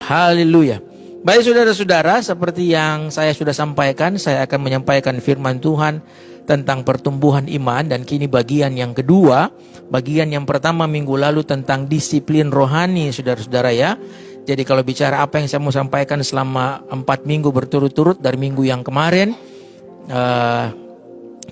Haleluya. Baik saudara-saudara, seperti yang saya sudah sampaikan, saya akan menyampaikan firman Tuhan tentang pertumbuhan iman. Dan kini bagian yang kedua. Bagian yang pertama minggu lalu tentang disiplin rohani, saudara-saudara ya. Jadi kalau bicara apa yang saya mau sampaikan selama 4 minggu berturut-turut dari minggu yang kemarin,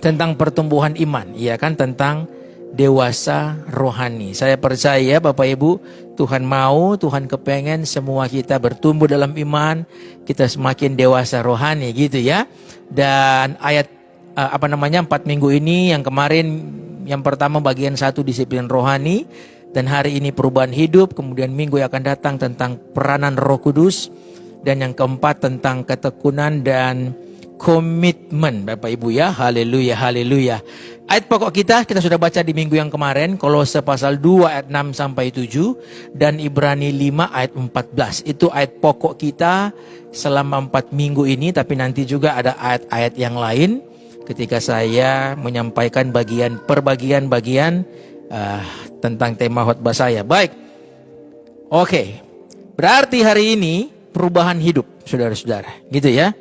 tentang pertumbuhan iman, ya kan, tentang dewasa rohani. Saya percaya Bapak Ibu, Tuhan mau, Tuhan kepengen semua kita bertumbuh dalam iman, kita semakin dewasa rohani gitu ya. Dan ayat 4 minggu ini yang kemarin, yang pertama bagian 1 disiplin rohani, dan hari ini perubahan hidup, kemudian minggu yang akan datang tentang peranan Roh Kudus, dan yang keempat tentang ketekunan dan komitmen Bapak Ibu ya. Haleluya, haleluya. Ayat pokok kita sudah baca di minggu yang kemarin, Kolose pasal 2 ayat 6 sampai 7 dan Ibrani 5 ayat 14. Itu ayat pokok kita selama 4 minggu ini, tapi nanti juga ada ayat-ayat yang lain ketika saya menyampaikan bagian per bagian tentang tema khotbah saya. Baik. Oke. Berarti hari ini perubahan hidup, saudara-saudara. Gitu ya.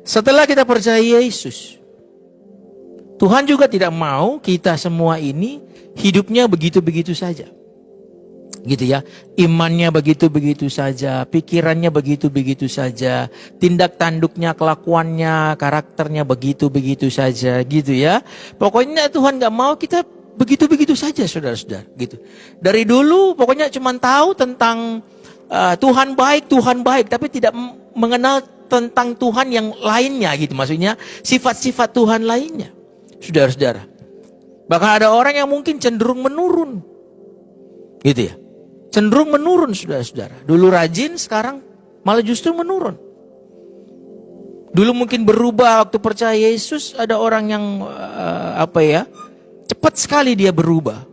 Setelah kita percaya Yesus, Tuhan juga tidak mau kita semua ini hidupnya begitu-begitu saja. Gitu ya. Imannya begitu-begitu saja, pikirannya begitu-begitu saja, tindak tanduknya, kelakuannya, karakternya begitu-begitu saja, gitu ya. Pokoknya Tuhan gak mau kita begitu-begitu saja, saudara-saudara, gitu. Dari dulu pokoknya cuma tahu tentang Tuhan baik, tapi tidak mengenal tentang Tuhan yang lainnya gitu. Maksudnya sifat-sifat Tuhan lainnya, saudara-saudara. Bahkan ada orang yang mungkin cenderung menurun, gitu ya. Cenderung menurun, saudara-saudara. Dulu rajin, sekarang malah justru menurun. Dulu mungkin berubah waktu percaya Yesus. Ada orang yang cepat sekali dia berubah,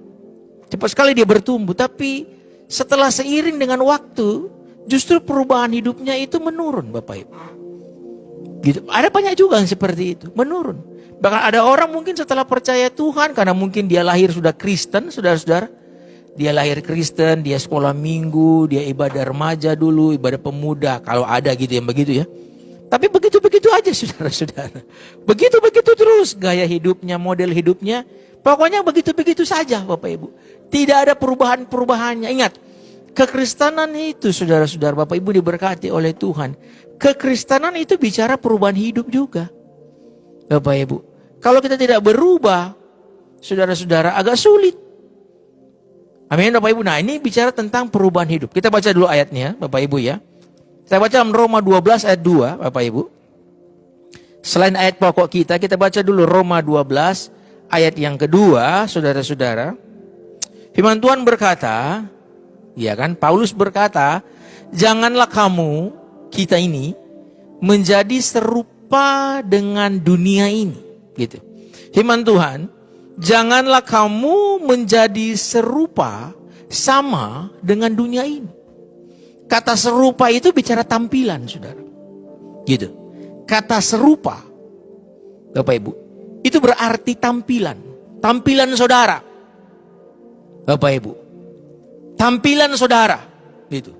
cepat sekali dia bertumbuh. Tapi setelah seiring dengan waktu, justru perubahan hidupnya itu menurun, Bapak Ibu. Gitu. Ada banyak juga yang seperti itu, menurun. Bahkan ada orang mungkin setelah percaya Tuhan, karena mungkin dia lahir sudah Kristen, saudara-saudara. Dia lahir Kristen, dia sekolah minggu, dia ibadah remaja dulu, ibadah pemuda, kalau ada gitu yang begitu ya. Tapi begitu-begitu aja, saudara-saudara. Begitu-begitu terus gaya hidupnya, model hidupnya. Pokoknya begitu-begitu saja, Bapak Ibu. Tidak ada perubahan-perubahannya. Ingat, kekristenan itu, saudara-saudara, Bapak Ibu diberkati oleh Tuhan. Kekristenan itu bicara perubahan hidup juga, Bapak Ibu. Kalau kita tidak berubah, saudara-saudara, agak sulit. Amin, Bapak Ibu. Nah, ini bicara tentang perubahan hidup. Kita baca dulu ayatnya, Bapak Ibu ya. Saya baca dalam Roma 12 ayat 2, Bapak Ibu. Selain ayat pokok kita baca dulu Roma 12 ayat yang kedua, saudara-saudara. Firman Tuhan berkata, ya kan, Paulus berkata, janganlah kamu, kita ini, menjadi serupa dengan dunia ini. Gitu. Firman Tuhan, janganlah kamu menjadi serupa sama dengan dunia ini. Kata serupa itu bicara tampilan, saudara. Gitu. Kata serupa, Bapak Ibu, itu berarti tampilan. Tampilan saudara, Bapak Ibu. Tampilan saudara, gitu.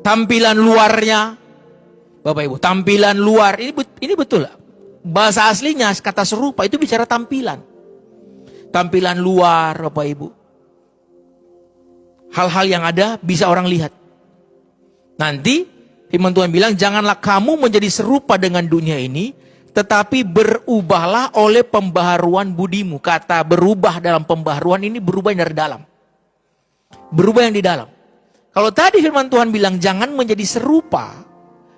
Tampilan luarnya, Bapak Ibu. Tampilan luar, ini betul. Bahasa aslinya kata serupa itu bicara tampilan. Tampilan luar, Bapak Ibu. Hal-hal yang ada bisa orang lihat. Nanti firman Tuhan bilang, janganlah kamu menjadi serupa dengan dunia ini, tetapi berubahlah oleh pembaharuan budimu. Kata berubah dalam pembaharuan ini berubah yang dari dalam. Berubah yang di dalam. Kalau tadi firman Tuhan bilang jangan menjadi serupa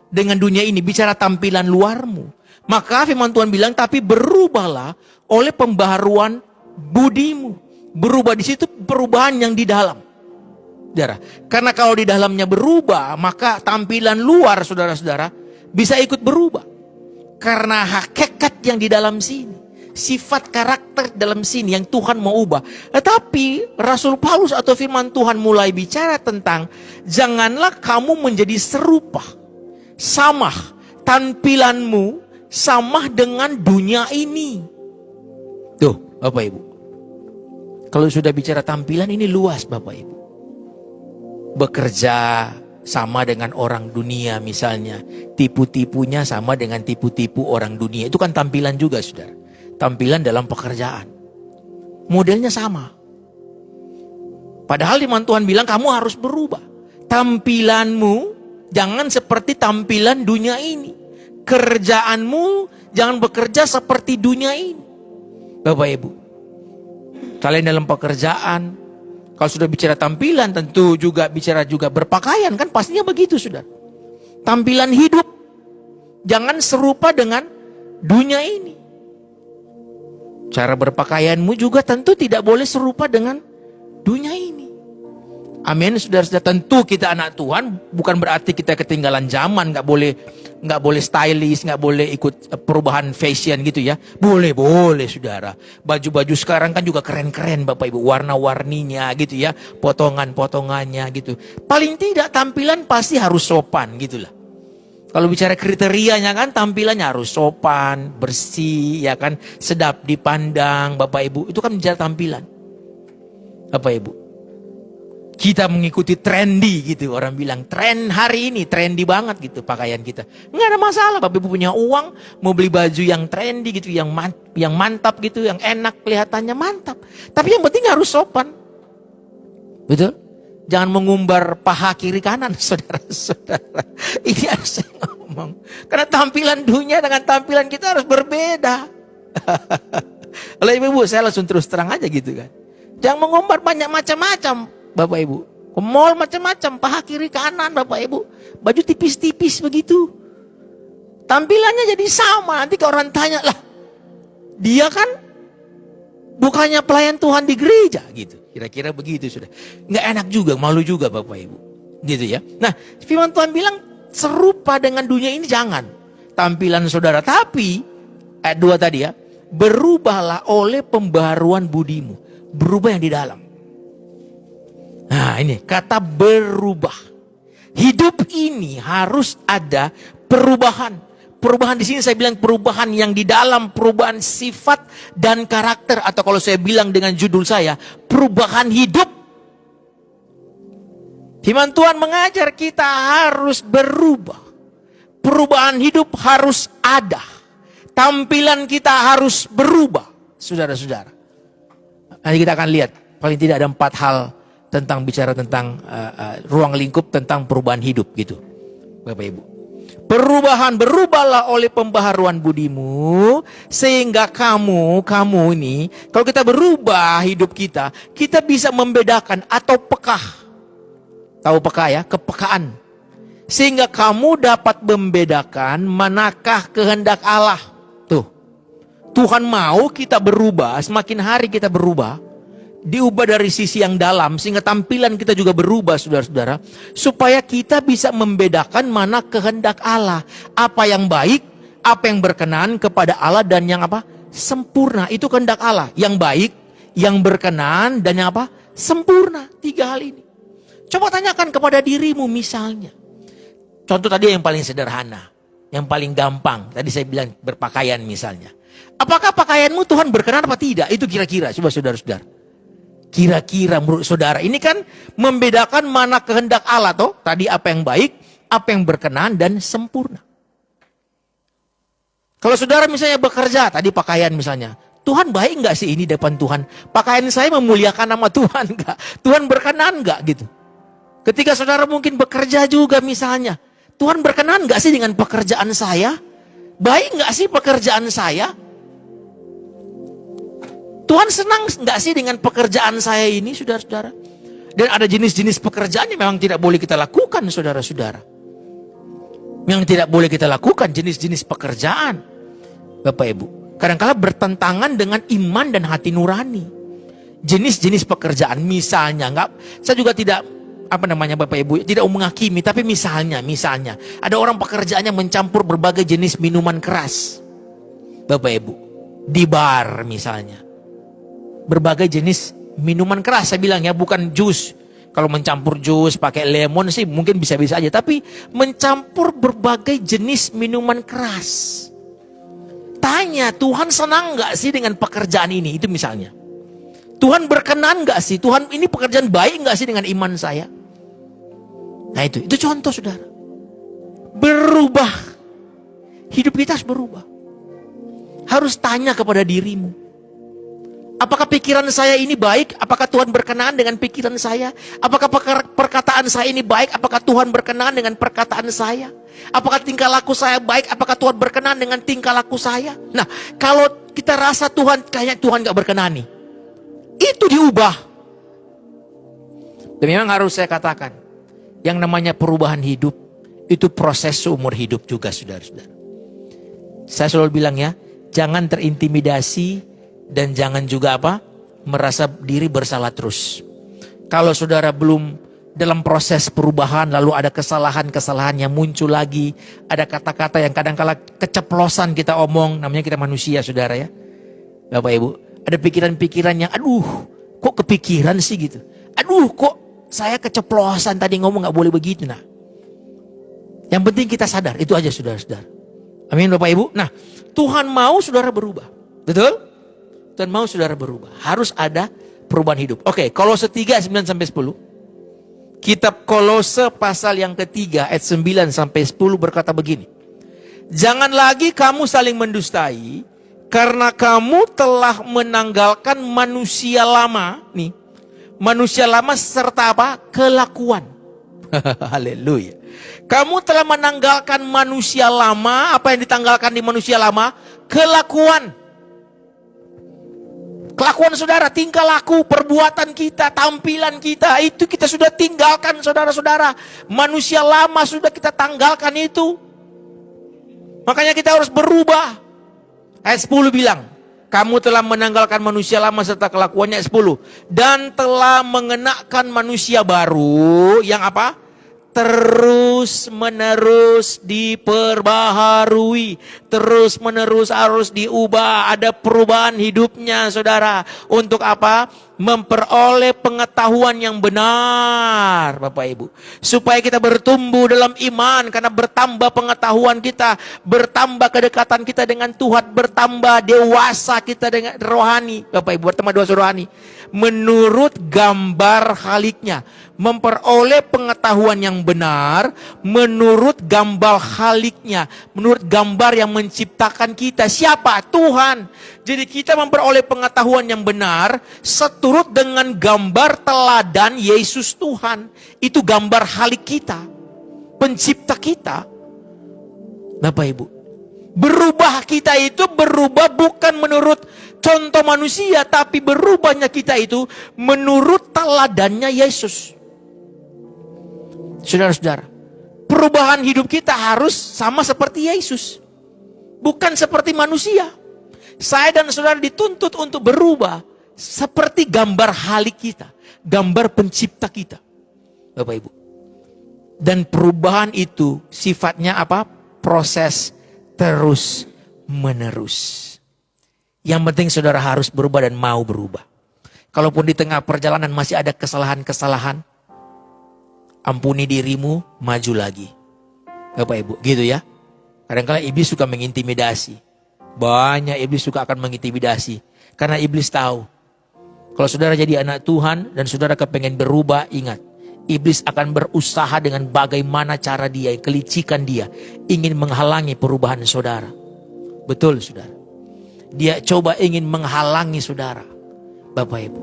dengan dunia ini, bicara tampilan luarmu. Maka firman Tuhan bilang tapi berubahlah oleh pembaharuan budimu. Berubah di situ perubahan yang di dalam. Saudara, karena kalau di dalamnya berubah, maka tampilan luar saudara-saudara bisa ikut berubah. Karena hakikat yang di dalam sini, sifat karakter dalam sini yang Tuhan mau ubah. Tetapi Rasul Paulus atau firman Tuhan mulai bicara tentang janganlah kamu menjadi serupa, sama tampilanmu sama dengan dunia ini. Tuh, Bapak Ibu. Kalau sudah bicara tampilan ini luas, Bapak Ibu. Bekerja sama dengan orang dunia misalnya. Tipu-tipunya sama dengan tipu-tipu orang dunia. Itu kan tampilan juga, saudara. Tampilan dalam pekerjaan. Modelnya sama. Padahal firman Tuhan bilang kamu harus berubah. Tampilanmu jangan seperti tampilan dunia ini. Kerjaanmu jangan bekerja seperti dunia ini. Bapak Ibu, kalian dalam pekerjaan, kalau sudah bicara tampilan, tentu juga bicara juga berpakaian, kan pastinya begitu, saudara. Tampilan hidup jangan serupa dengan dunia ini. Cara berpakaianmu juga tentu tidak boleh serupa dengan dunia ini. Amin, saudara-saudara. Tentu kita anak Tuhan, bukan berarti kita ketinggalan zaman, nggak boleh stylish, nggak boleh ikut perubahan fashion gitu ya. Boleh, saudara. Baju-baju sekarang kan juga keren-keren, Bapak Ibu, warna-warninya gitu ya, potongan-potongannya gitu. Paling tidak tampilan pasti harus sopan gitulah. Kalau bicara kriterianya kan tampilannya harus sopan, bersih, ya kan, sedap dipandang, Bapak Ibu. Itu kan bicara tampilan, Bapak Ibu. Kita mengikuti trendy gitu, orang bilang tren hari ini trendy banget gitu pakaian kita. Nggak ada masalah, Bapak Ibu punya uang mau beli baju yang trendy gitu, yang mantap gitu, yang enak kelihatannya mantap. Tapi yang penting harus sopan, betul? Jangan mengumbar paha kiri kanan, saudara-saudara. Ini harus saya ngomong, karena tampilan dunia dengan tampilan kita harus berbeda. Oleh Ibu, saya langsung terus terang aja gitu kan. Jangan mengumbar banyak macam-macam, Bapak Ibu. Ke mall macam-macam, paha kiri kanan, Bapak Ibu. Baju tipis-tipis begitu. Tampilannya jadi sama. Nanti kalau orang tanya, lah dia kan bukannya pelayan Tuhan di gereja gitu. Kira-kira begitu sudah. Nggak enak juga, malu juga Bapak Ibu. Gitu ya. Nah, firman Tuhan bilang serupa dengan dunia ini jangan. Tampilan saudara. Tapi, ayat 2 tadi ya. Berubahlah oleh pembaharuan budimu. Berubah yang di dalam. Nah ini kata berubah. Hidup ini harus ada perubahan. Perubahan di sini saya bilang perubahan yang di dalam, perubahan sifat dan karakter, atau kalau saya bilang dengan judul saya, perubahan hidup. Firman Tuhan mengajar kita harus berubah. Perubahan hidup harus ada. Tampilan kita harus berubah, saudara-saudara. Nanti kita akan lihat, paling tidak ada 4 hal tentang bicara tentang ruang lingkup tentang perubahan hidup gitu, Bapak Ibu. Berubahlah oleh pembaharuan budimu, sehingga kamu ini, kalau kita berubah hidup kita bisa membedakan atau peka. Tahu peka ya, kepekaan. Sehingga kamu dapat membedakan manakah kehendak Allah. Tuh, Tuhan mau kita berubah, semakin hari kita berubah. Diubah dari sisi yang dalam, sehingga tampilan kita juga berubah, saudara-saudara. Supaya kita bisa membedakan mana kehendak Allah. Apa yang baik, apa yang berkenan kepada Allah, dan yang apa? Sempurna. Itu kehendak Allah. Yang baik, yang berkenan, dan yang apa? Sempurna. 3 hal ini. Coba tanyakan kepada dirimu misalnya. Contoh tadi yang paling sederhana. Yang paling gampang. Tadi saya bilang berpakaian misalnya. Apakah pakaianmu Tuhan berkenan apa tidak? Itu kira-kira. Coba saudara-saudara. Kira-kira menurut saudara, ini kan membedakan mana kehendak Allah toh. Tadi apa yang baik, apa yang berkenan dan sempurna. Kalau saudara misalnya bekerja, tadi pakaian misalnya. Tuhan baik nggak sih ini depan Tuhan? Pakaian saya memuliakan nama Tuhan nggak? Tuhan berkenan nggak gitu? Ketika saudara mungkin bekerja juga misalnya. Tuhan berkenan nggak sih dengan pekerjaan saya? Baik nggak sih pekerjaan saya? Tuhan senang nggak sih dengan pekerjaan saya ini, saudara-saudara? Dan ada jenis-jenis pekerjaan yang memang tidak boleh kita lakukan, saudara-saudara. Yang tidak boleh kita lakukan, jenis-jenis pekerjaan, Bapak Ibu. Kadang-kala bertentangan dengan iman dan hati nurani. Jenis-jenis pekerjaan, misalnya, saya juga tidak, Bapak Ibu, tidak menghakimi, tapi misalnya, ada orang pekerjaannya mencampur berbagai jenis minuman keras, Bapak Ibu, di bar misalnya. Berbagai jenis minuman keras, saya bilang ya, bukan jus. Kalau mencampur jus pakai lemon sih mungkin bisa-bisa aja, tapi mencampur berbagai jenis minuman keras. Tanya, Tuhan senang nggak sih dengan pekerjaan ini? Itu misalnya. Tuhan berkenan nggak sih? Tuhan, ini pekerjaan baik nggak sih dengan iman saya? Nah itu contoh saudara. Berubah. Hidup kita harus berubah. Harus tanya kepada dirimu. Apakah pikiran saya ini baik? Apakah Tuhan berkenan dengan pikiran saya? Apakah perkataan saya ini baik? Apakah Tuhan berkenan dengan perkataan saya? Apakah tingkah laku saya baik? Apakah Tuhan berkenan dengan tingkah laku saya? Nah, kalau kita rasa kayaknya Tuhan gak berkenan nih, itu diubah. Dan memang harus saya katakan, yang namanya perubahan hidup, itu proses seumur hidup juga, saudara-saudara. Saya selalu bilang ya, jangan terintimidasi dan jangan juga merasa diri bersalah terus. Kalau saudara belum dalam proses perubahan, lalu ada kesalahan-kesalahan yang muncul lagi, ada kata-kata yang kadang-kala keceplosan kita omong, namanya kita manusia saudara ya. Bapak Ibu, ada pikiran-pikiran yang aduh, kok kepikiran sih gitu. Aduh, kok saya keceplosan tadi ngomong gak boleh begitu. Nah, yang penting kita sadar, itu aja saudara-saudara. Amin Bapak Ibu. Nah, Tuhan mau saudara berubah. Betul? Tuhan mau saudara berubah. Harus ada perubahan hidup. Oke, Kolose 3, 9-10. Kitab Kolose pasal yang ketiga ayat 9-10 berkata begini. Jangan lagi kamu saling mendustai, karena kamu telah menanggalkan manusia lama. Nih, manusia lama serta kelakuan. Haleluya. Kamu telah menanggalkan manusia lama. Apa yang ditanggalkan di manusia lama? Kelakuan. Kelakuan saudara, tingkah laku, perbuatan kita, tampilan kita, itu kita sudah tinggalkan saudara-saudara. Manusia lama sudah kita tanggalkan itu. Makanya kita harus berubah. Ayat 10 bilang, kamu telah menanggalkan manusia lama serta kelakuannya. Ayat 10. Dan telah mengenakan manusia baru yang terus menerus diperbaharui, terus menerus harus diubah. Ada perubahan hidupnya saudara. Untuk memperoleh pengetahuan yang benar Bapak Ibu, supaya kita bertumbuh dalam iman. Karena bertambah pengetahuan kita, bertambah kedekatan kita dengan Tuhan, bertambah dewasa kita dengan rohani Bapak Ibu, bertambah dewasa rohani menurut gambar Khaliknya. Memperoleh pengetahuan yang benar menurut gambar Khaliknya, menurut gambar yang menciptakan kita. Siapa? Tuhan. Jadi kita memperoleh pengetahuan yang benar seturut dengan gambar teladan Yesus Tuhan. Itu gambar Khalik kita, pencipta kita. Bapak Ibu, berubah kita itu berubah bukan menurut contoh manusia, tapi berubahnya kita itu menurut teladannya Yesus. Saudara-saudara, perubahan hidup kita harus sama seperti Yesus, bukan seperti manusia. Saya dan saudara dituntut untuk berubah seperti gambar Khalik kita, gambar pencipta kita, Bapak Ibu. Dan perubahan itu sifatnya proses terus menerus. Yang penting saudara harus berubah dan mau berubah. Kalaupun di tengah perjalanan masih ada kesalahan-kesalahan, ampuni dirimu, maju lagi. Bapak Ibu, gitu ya. Kadang-kadang iblis suka mengintimidasi. Banyak iblis suka akan mengintimidasi. Karena iblis tahu, kalau saudara jadi anak Tuhan dan saudara kepengen berubah, ingat, iblis akan berusaha dengan bagaimana cara dia, kelicikan dia, ingin menghalangi perubahan saudara. Betul saudara. Dia coba ingin menghalangi saudara, Bapak Ibu.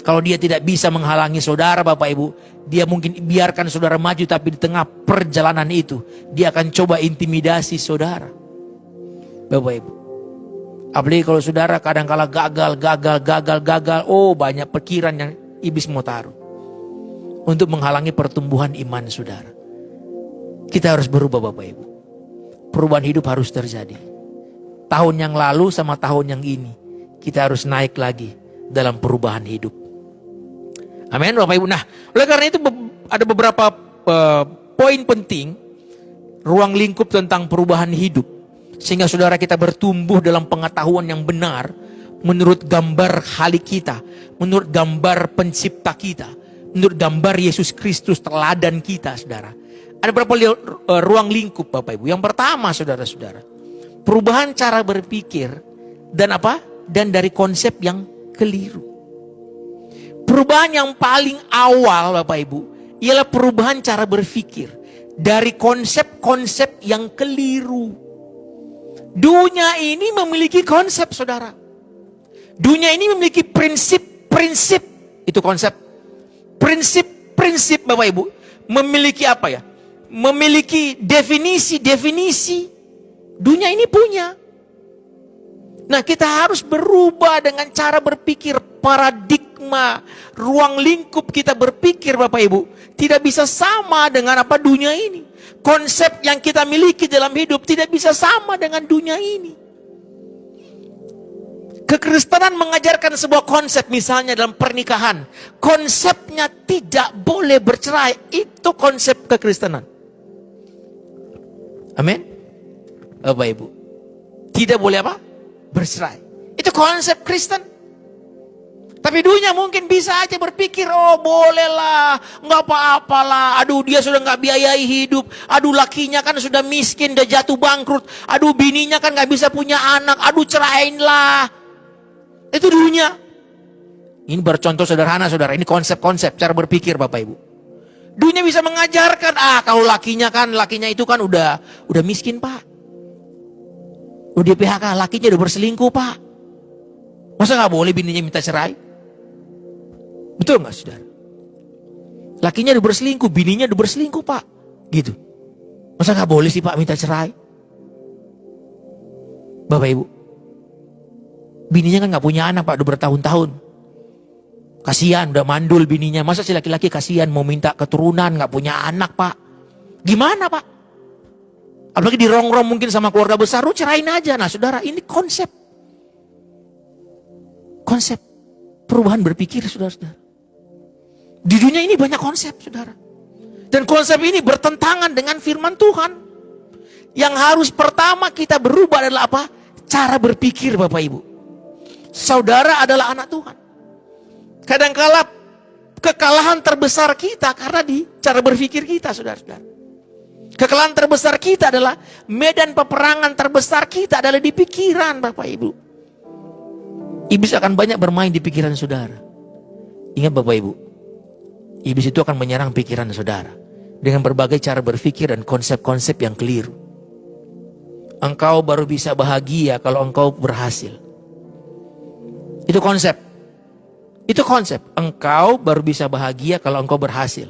Kalau dia tidak bisa menghalangi saudara Bapak Ibu, dia mungkin biarkan saudara maju, tapi di tengah perjalanan itu, dia akan coba intimidasi saudara. Bapak Ibu. Apalagi kalau saudara kadang-kala gagal. Oh, banyak pikiran yang iblis mau taruh untuk menghalangi pertumbuhan iman saudara. Kita harus berubah Bapak Ibu. Perubahan hidup harus terjadi. Tahun yang lalu sama tahun yang ini, kita harus naik lagi dalam perubahan hidup. Amin Bapak Ibu. Nah, oleh karena itu ada beberapa poin penting, ruang lingkup tentang perubahan hidup. Sehingga saudara kita bertumbuh dalam pengetahuan yang benar, menurut gambar Khalik kita, menurut gambar pencipta kita, menurut gambar Yesus Kristus teladan kita saudara. Ada beberapa ruang lingkup Bapak Ibu. Yang pertama saudara-saudara, perubahan cara berpikir dan dan dari konsep yang keliru. Perubahan yang paling awal Bapak Ibu, ialah perubahan cara berpikir dari konsep-konsep yang keliru. Dunia ini memiliki konsep, saudara. Dunia ini memiliki prinsip-prinsip. Itu konsep. Prinsip-prinsip, Bapak Ibu. Memiliki apa ya? Memiliki definisi-definisi. Dunia ini punya. Nah, kita harus berubah dengan cara berpikir, paradigma, ruang lingkup kita berpikir, Bapak Ibu. Tidak bisa sama dengan apa dunia ini. Konsep yang kita miliki dalam hidup tidak bisa sama dengan dunia ini. Kekristenan mengajarkan sebuah konsep, misalnya dalam pernikahan. Konsepnya tidak boleh bercerai. Itu konsep kekristenan. Amin. Bapak Ibu. Tidak boleh apa? Bercerai. Itu konsep Kristen. Tapi dunia mungkin bisa aja berpikir, oh bolehlah, nggak apa-apalah. Aduh, dia sudah nggak biayai hidup. Aduh, lakinya kan sudah miskin, udah jatuh bangkrut. Aduh, bininya kan nggak bisa punya anak. Aduh, cerainlah. Itu dunia. Ini bercontoh sederhana, saudara. Ini konsep-konsep cara berpikir, Bapak Ibu. Dunia bisa mengajarkan, kalau lakinya itu kan udah miskin, Pak. Udah PHK, lakinya udah berselingkuh, Pak. Masa nggak boleh bininya minta cerai? Betul nggak, saudara? Lakinya udah berselingkuh, bininya udah berselingkuh, Pak. Gitu. Masa nggak boleh sih, Pak, minta cerai? Bapak Ibu, bininya kan nggak punya anak, Pak, udah bertahun-tahun. Kasihan, udah mandul bininya. Masa si laki-laki kasihan mau minta keturunan, nggak punya anak, Pak? Gimana, Pak? Apalagi dirongrong mungkin sama keluarga besar, lu cerain aja. Nah, saudara, ini konsep perubahan berpikir, saudara-saudara. Di dunia ini banyak konsep, saudara. Dan konsep ini bertentangan dengan firman Tuhan. Yang harus pertama kita berubah adalah apa? Cara berpikir, Bapak Ibu. Saudara adalah anak Tuhan. Kadangkala kekalahan terbesar kita karena di cara berpikir kita, saudara-saudara. Kekalahan terbesar kita adalah, medan peperangan terbesar kita adalah di pikiran, Bapak Ibu. Iblis akan banyak bermain di pikiran saudara. Ingat, Bapak Ibu, iblis itu akan menyerang pikiran saudara dengan berbagai cara berpikir dan konsep-konsep yang keliru. Engkau baru bisa bahagia kalau engkau berhasil. Itu konsep. Itu konsep. Engkau baru bisa bahagia kalau engkau berhasil.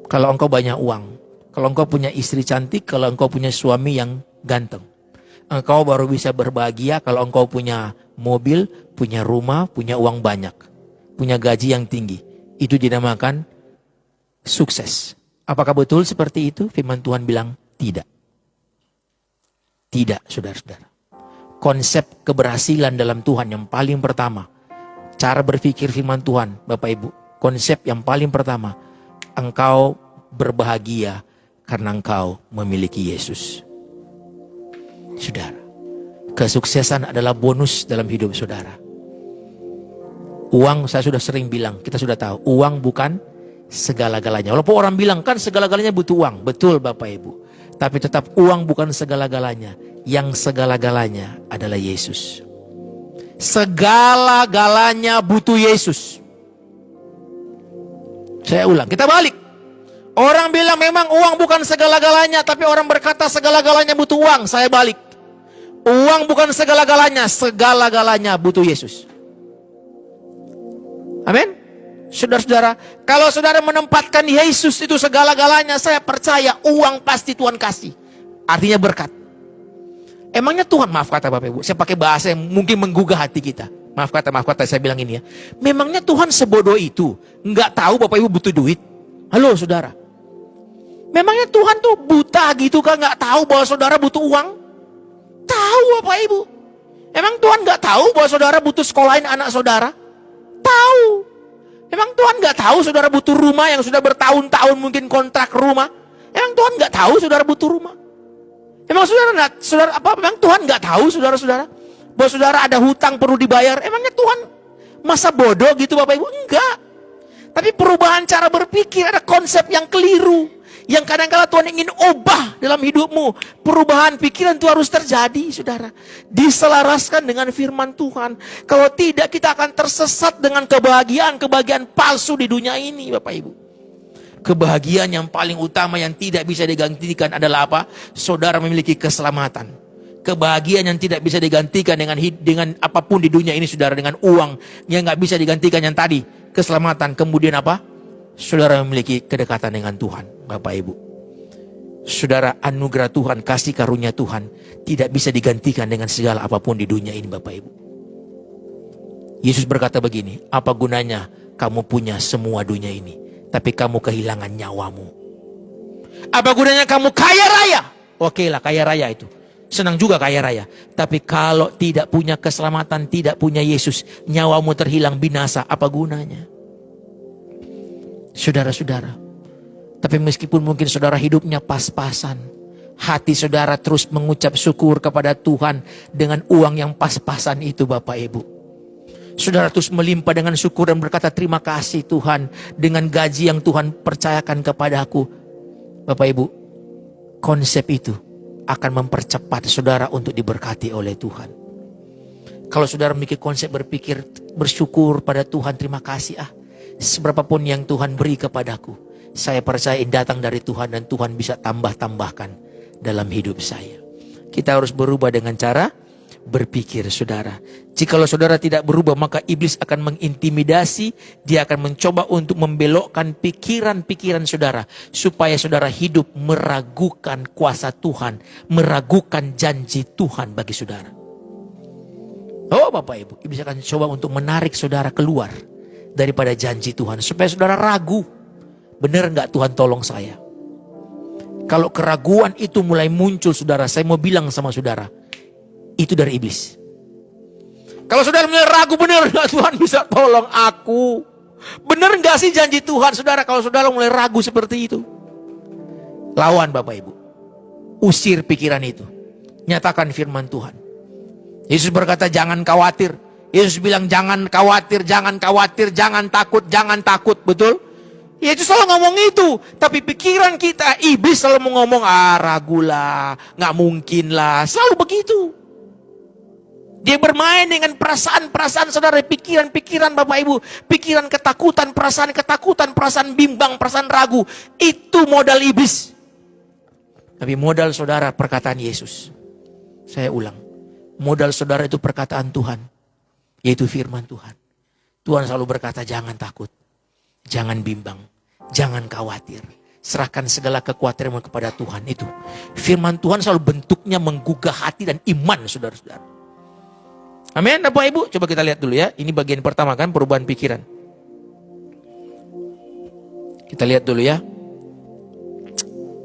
Kalau engkau banyak uang. Kalau engkau punya istri cantik, kalau engkau punya suami yang ganteng. Engkau baru bisa berbahagia kalau engkau punya mobil, punya rumah, punya uang banyak. Punya gaji yang tinggi. Itu dinamakan sukses. Apakah betul seperti itu? Firman Tuhan bilang tidak. Tidak, saudara-saudara. Konsep keberhasilan dalam Tuhan yang paling pertama. Cara berpikir firman Tuhan, Bapak Ibu. Konsep yang paling pertama. Engkau berbahagia karena engkau memiliki Yesus. Saudara, kesuksesan adalah bonus dalam hidup saudara. Uang, saya sudah sering bilang, kita sudah tahu, uang bukan segala-galanya. Walaupun orang bilang kan segala-galanya butuh uang. Betul, Bapak Ibu. Tapi tetap uang bukan segala-galanya. Yang segala-galanya adalah Yesus. Segala-galanya butuh Yesus. Saya ulang, kita balik. Orang bilang memang uang bukan segala-galanya, tapi orang berkata segala-galanya butuh uang. Saya balik. Uang bukan segala-galanya, segala-galanya butuh Yesus. Amin. Saudara-saudara, kalau saudara menempatkan Yesus itu segala-galanya, saya percaya uang pasti Tuhan kasih. Artinya berkat. Emangnya Tuhan, maaf kata Bapak Ibu, saya pakai bahasa yang mungkin menggugah hati kita. Maaf kata saya bilang ini ya. Memangnya Tuhan sebodoh itu, nggak tahu Bapak Ibu butuh duit? Halo saudara. Memangnya Tuhan tuh buta gitu kan, nggak tahu bahwa saudara butuh uang? Tahu Bapak Ibu. Emang Tuhan nggak tahu bahwa saudara butuh sekolahin anak saudara? Tahu. Emang Tuhan nggak tahu saudara butuh rumah yang sudah bertahun-tahun mungkin kontrak rumah? Emang Tuhan nggak tahu saudara butuh rumah? Emang Emang Tuhan nggak tahu saudara-saudara bahwa saudara ada hutang perlu dibayar? Emangnya Tuhan masa bodoh gitu Bapak Ibu? Enggak. Tapi perubahan cara berpikir, ada konsep yang keliru. Yang kadang-kala Tuhan ingin ubah dalam hidupmu. Perubahan pikiran itu harus terjadi, saudara. Diselaraskan dengan firman Tuhan. Kalau tidak, kita akan tersesat dengan kebahagiaan palsu di dunia ini, Bapak Ibu. Kebahagiaan yang paling utama yang tidak bisa digantikan adalah apa? Saudara memiliki keselamatan. Kebahagiaan yang tidak bisa digantikan dengan apapun di dunia ini, saudara, dengan uang yang nggak bisa digantikan yang tadi, keselamatan. Kemudian apa? Saudara memiliki kedekatan dengan Tuhan, Bapak Ibu. Saudara, anugerah Tuhan, kasih karunia Tuhan tidak bisa digantikan dengan segala apapun di dunia ini, Bapak Ibu. Yesus berkata begini, apa gunanya kamu punya semua dunia ini, tapi kamu kehilangan nyawamu? Apa gunanya kamu kaya raya? Oke lah, kaya raya itu. Senang juga kaya raya. Tapi kalau tidak punya keselamatan, tidak punya Yesus, nyawamu terhilang binasa, apa gunanya? Saudara-saudara, tapi meskipun mungkin saudara hidupnya pas-pasan, hati saudara terus mengucap syukur kepada Tuhan dengan uang yang pas-pasan itu, Bapak Ibu. Saudara terus melimpah dengan syukur dan berkata, terima kasih Tuhan dengan gaji yang Tuhan percayakan kepadaku. Bapak Ibu, konsep itu akan mempercepat saudara untuk diberkati oleh Tuhan. Kalau saudara memiliki konsep berpikir, bersyukur pada Tuhan, terima kasih seberapapun yang Tuhan beri kepadaku, saya percaya datang dari Tuhan dan Tuhan bisa tambah-tambahkan dalam hidup saya. Kita harus berubah dengan cara berpikir, saudara. Jikalau saudara tidak berubah, maka iblis akan mengintimidasi, dia akan mencoba untuk membelokkan pikiran-pikiran saudara, supaya saudara hidup meragukan kuasa Tuhan, meragukan janji Tuhan bagi saudara. Oh Bapak Ibu, iblis akan coba untuk menarik saudara keluar daripada janji Tuhan, supaya saudara ragu, benar nggak Tuhan tolong saya? Kalau keraguan itu mulai muncul, saudara, saya mau bilang sama saudara, itu dari iblis. Kalau saudara mulai ragu, benar nggak Tuhan bisa tolong aku? Benar nggak sih janji Tuhan? Saudara, kalau saudara mulai ragu seperti itu, lawan Bapak Ibu. Usir pikiran itu. Nyatakan firman Tuhan. Yesus berkata jangan khawatir. Yesus bilang jangan khawatir, jangan khawatir, jangan takut, jangan takut. Betul? Yesus selalu ngomong itu. Tapi pikiran kita, iblis selalu mau ngomong, ragulah, nggak mungkin lah. Selalu begitu. Dia bermain dengan perasaan-perasaan saudara, pikiran-pikiran Bapak Ibu, pikiran ketakutan, perasaan bimbang, perasaan ragu. Itu modal iblis. Tapi modal saudara perkataan Yesus. Saya ulang, modal saudara itu perkataan Tuhan, yaitu firman Tuhan. Tuhan selalu berkata jangan takut, jangan bimbang, jangan khawatir. Serahkan segala kekhawatiranmu kepada Tuhan. Itu firman Tuhan selalu bentuknya menggugah hati dan iman saudara-saudara. Amin, Bapak Ibu. Coba kita lihat dulu ya. Ini bagian pertama kan, perubahan pikiran. Kita lihat dulu ya.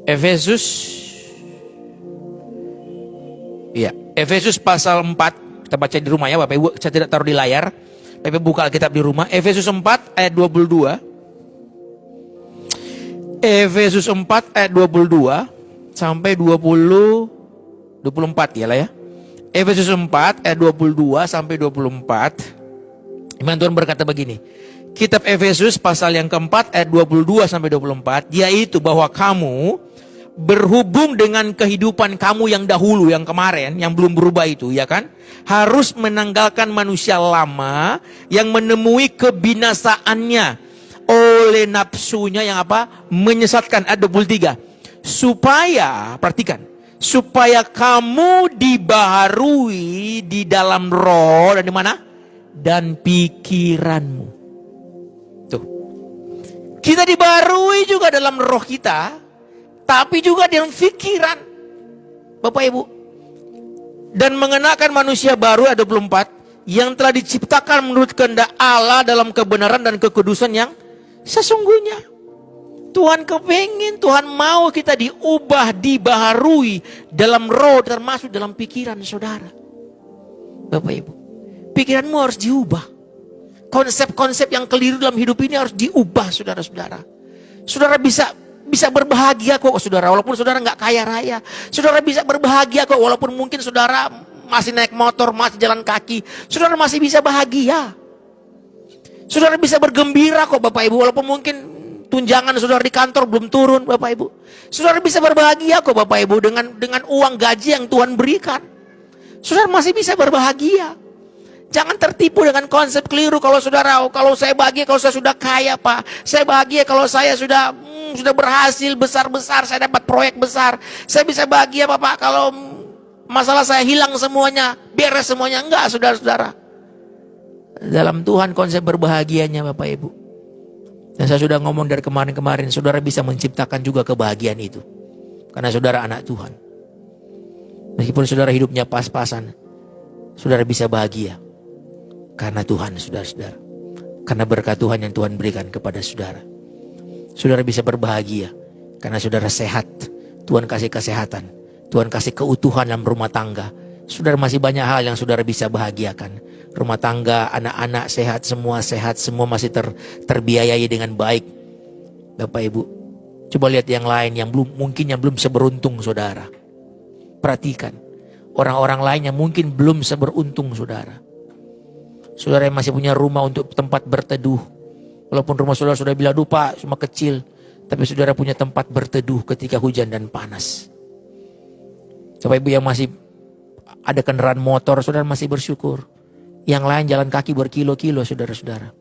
Efesus. Iya, Efesus pasal 4. Kita baca di rumah ya Bapak Ibu. Saya tidak taruh di layar. Bapak Ibu buka Alkitab di rumah. Efesus 4 ayat 22. Efesus 4 ayat 22 sampai 24 ya lah ya. Efesus 4 ayat 22 sampai 24. Iman Tuhan berkata begini. Kitab Efesus pasal yang keempat ayat 22 sampai 24, yaitu bahwa kamu berhubung dengan kehidupan kamu yang dahulu, yang kemarin, yang belum berubah itu, ya kan? Harus menanggalkan manusia lama yang menemui kebinasaannya oleh nafsunya yang apa? Menyesatkan. Ayat 23. Supaya, perhatikan, supaya kamu dibaharui di dalam roh dan di mana? Dan pikiranmu. Tuh. Kita dibaharui juga dalam roh kita, tapi juga dalam pikiran. Bapak Ibu. Dan mengenakan manusia baru ada 24 yang telah diciptakan menurut kehendak Allah dalam kebenaran dan kekudusan yang sesungguhnya. Tuhan kepingin, Tuhan mau kita diubah, dibaharui dalam roh, termasuk dalam pikiran saudara. Bapak Ibu, pikiranmu harus diubah. Konsep-konsep yang keliru dalam hidup ini harus diubah, saudara-saudara. Saudara bisa berbahagia kok, saudara, walaupun saudara nggak kaya raya. Saudara bisa berbahagia kok, walaupun mungkin saudara masih naik motor, masih jalan kaki. Saudara masih bisa bahagia. Saudara bisa bergembira kok, Bapak Ibu, walaupun mungkin tunjangan saudara di kantor belum turun, Bapak Ibu. Saudara bisa berbahagia kok, Bapak Ibu, dengan uang gaji yang Tuhan berikan. Saudara masih bisa berbahagia. Jangan tertipu dengan konsep keliru. Kalau saudara, kalau saya bahagia kalau saya sudah kaya Pak. Saya bahagia kalau saya sudah sudah berhasil besar-besar, saya dapat proyek besar. Saya bisa bahagia Bapak kalau masalah saya hilang semuanya, beres semuanya. Enggak, saudara-saudara. Dalam Tuhan konsep berbahagianya Bapak Ibu. Dan saya sudah ngomong dari kemarin-kemarin, saudara bisa menciptakan juga kebahagiaan itu. Karena saudara anak Tuhan. Meskipun saudara hidupnya pas-pasan, saudara bisa bahagia. Karena Tuhan, saudara-saudara. Karena berkat Tuhan yang Tuhan berikan kepada saudara. Saudara bisa berbahagia karena saudara sehat. Tuhan kasih kesehatan. Tuhan kasih keutuhan dalam rumah tangga. Saudara masih banyak hal yang saudara bisa bahagiakan. Rumah tangga, anak-anak sehat, semua masih terbiayai dengan baik. Bapak Ibu, coba lihat yang lain yang belum seberuntung saudara. Perhatikan, orang-orang lain yang mungkin belum seberuntung saudara. Saudara yang masih punya rumah untuk tempat berteduh. Walaupun rumah saudara sudah bilang, aduh Pak, cuma kecil. Tapi saudara punya tempat berteduh ketika hujan dan panas. Bapak Ibu yang masih ada kendaraan motor, saudara masih bersyukur. Yang lain jalan kaki berkilo-kilo, saudara-saudara.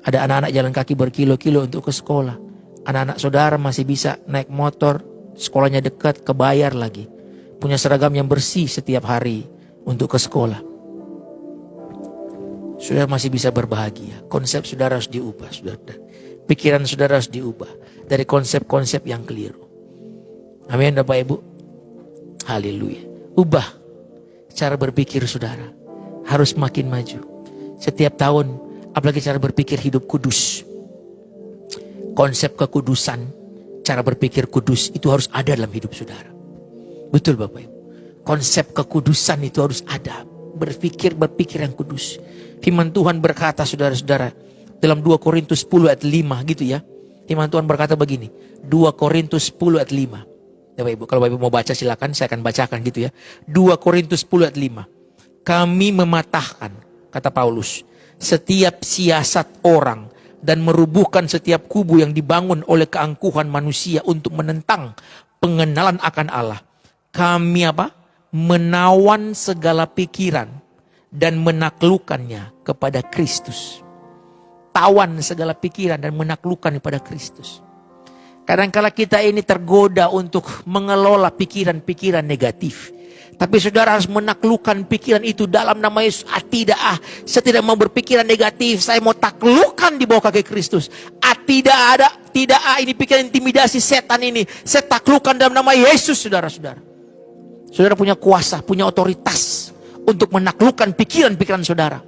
Ada anak-anak jalan kaki berkilo-kilo untuk ke sekolah. Anak-anak saudara masih bisa naik motor, sekolahnya dekat, kebayar lagi. Punya seragam yang bersih setiap hari untuk ke sekolah. Saudara masih bisa berbahagia. Konsep saudara harus diubah, saudara. Pikiran saudara harus diubah dari konsep-konsep yang keliru. Amin, Bapak Ibu. Haleluya. Ubah cara berpikir saudara. Harus makin maju. Setiap tahun, apalagi cara berpikir hidup kudus. Konsep kekudusan, cara berpikir kudus itu harus ada dalam hidup saudara. Betul Bapak Ibu. Konsep kekudusan itu harus ada. Berpikir yang kudus. Firman Tuhan berkata saudara-saudara dalam 2 Korintus 10 ayat 5 gitu ya. Firman Tuhan berkata begini. 2 Korintus 10 ayat 5. Bapak Ibu, kalau Bapak Ibu mau baca silakan, saya akan bacakan gitu ya. 2 Korintus 10 ayat 5. Kami mematahkan, kata Paulus, setiap siasat orang dan merubuhkan setiap kubu yang dibangun oleh keangkuhan manusia untuk menentang pengenalan akan Allah. Kami apa? Menawan segala pikiran dan menaklukkannya kepada Kristus. Tawan segala pikiran dan menaklukkan kepada Kristus. Kadang-kala kita ini tergoda untuk mengelola pikiran-pikiran negatif. Tapi saudara harus menaklukkan pikiran itu dalam nama Yesus. Saya tidak mau berpikiran negatif. Saya mau taklukkan di bawah kaki Kristus. Ini pikiran intimidasi setan ini. Saya taklukkan dalam nama Yesus, saudara-saudara. Saudara punya kuasa, punya otoritas untuk menaklukkan pikiran-pikiran saudara.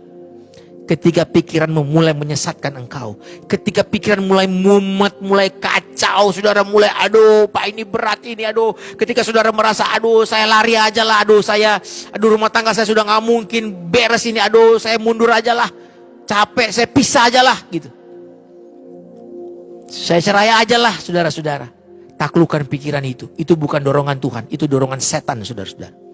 Ketika pikiranmu mulai menyesatkan engkau. Ketika pikiran mulai mumet, mulai kacau. Saudara mulai, aduh Pak ini berat ini, aduh. Ketika saudara merasa, aduh saya lari aja lah. Aduh rumah tangga saya sudah gak mungkin beres ini. Aduh saya mundur aja lah. Capek, saya pisah aja lah gitu. Saya cerai aja lah saudara-saudara. Taklukkan pikiran itu. Itu bukan dorongan Tuhan. Itu dorongan setan saudara-saudara.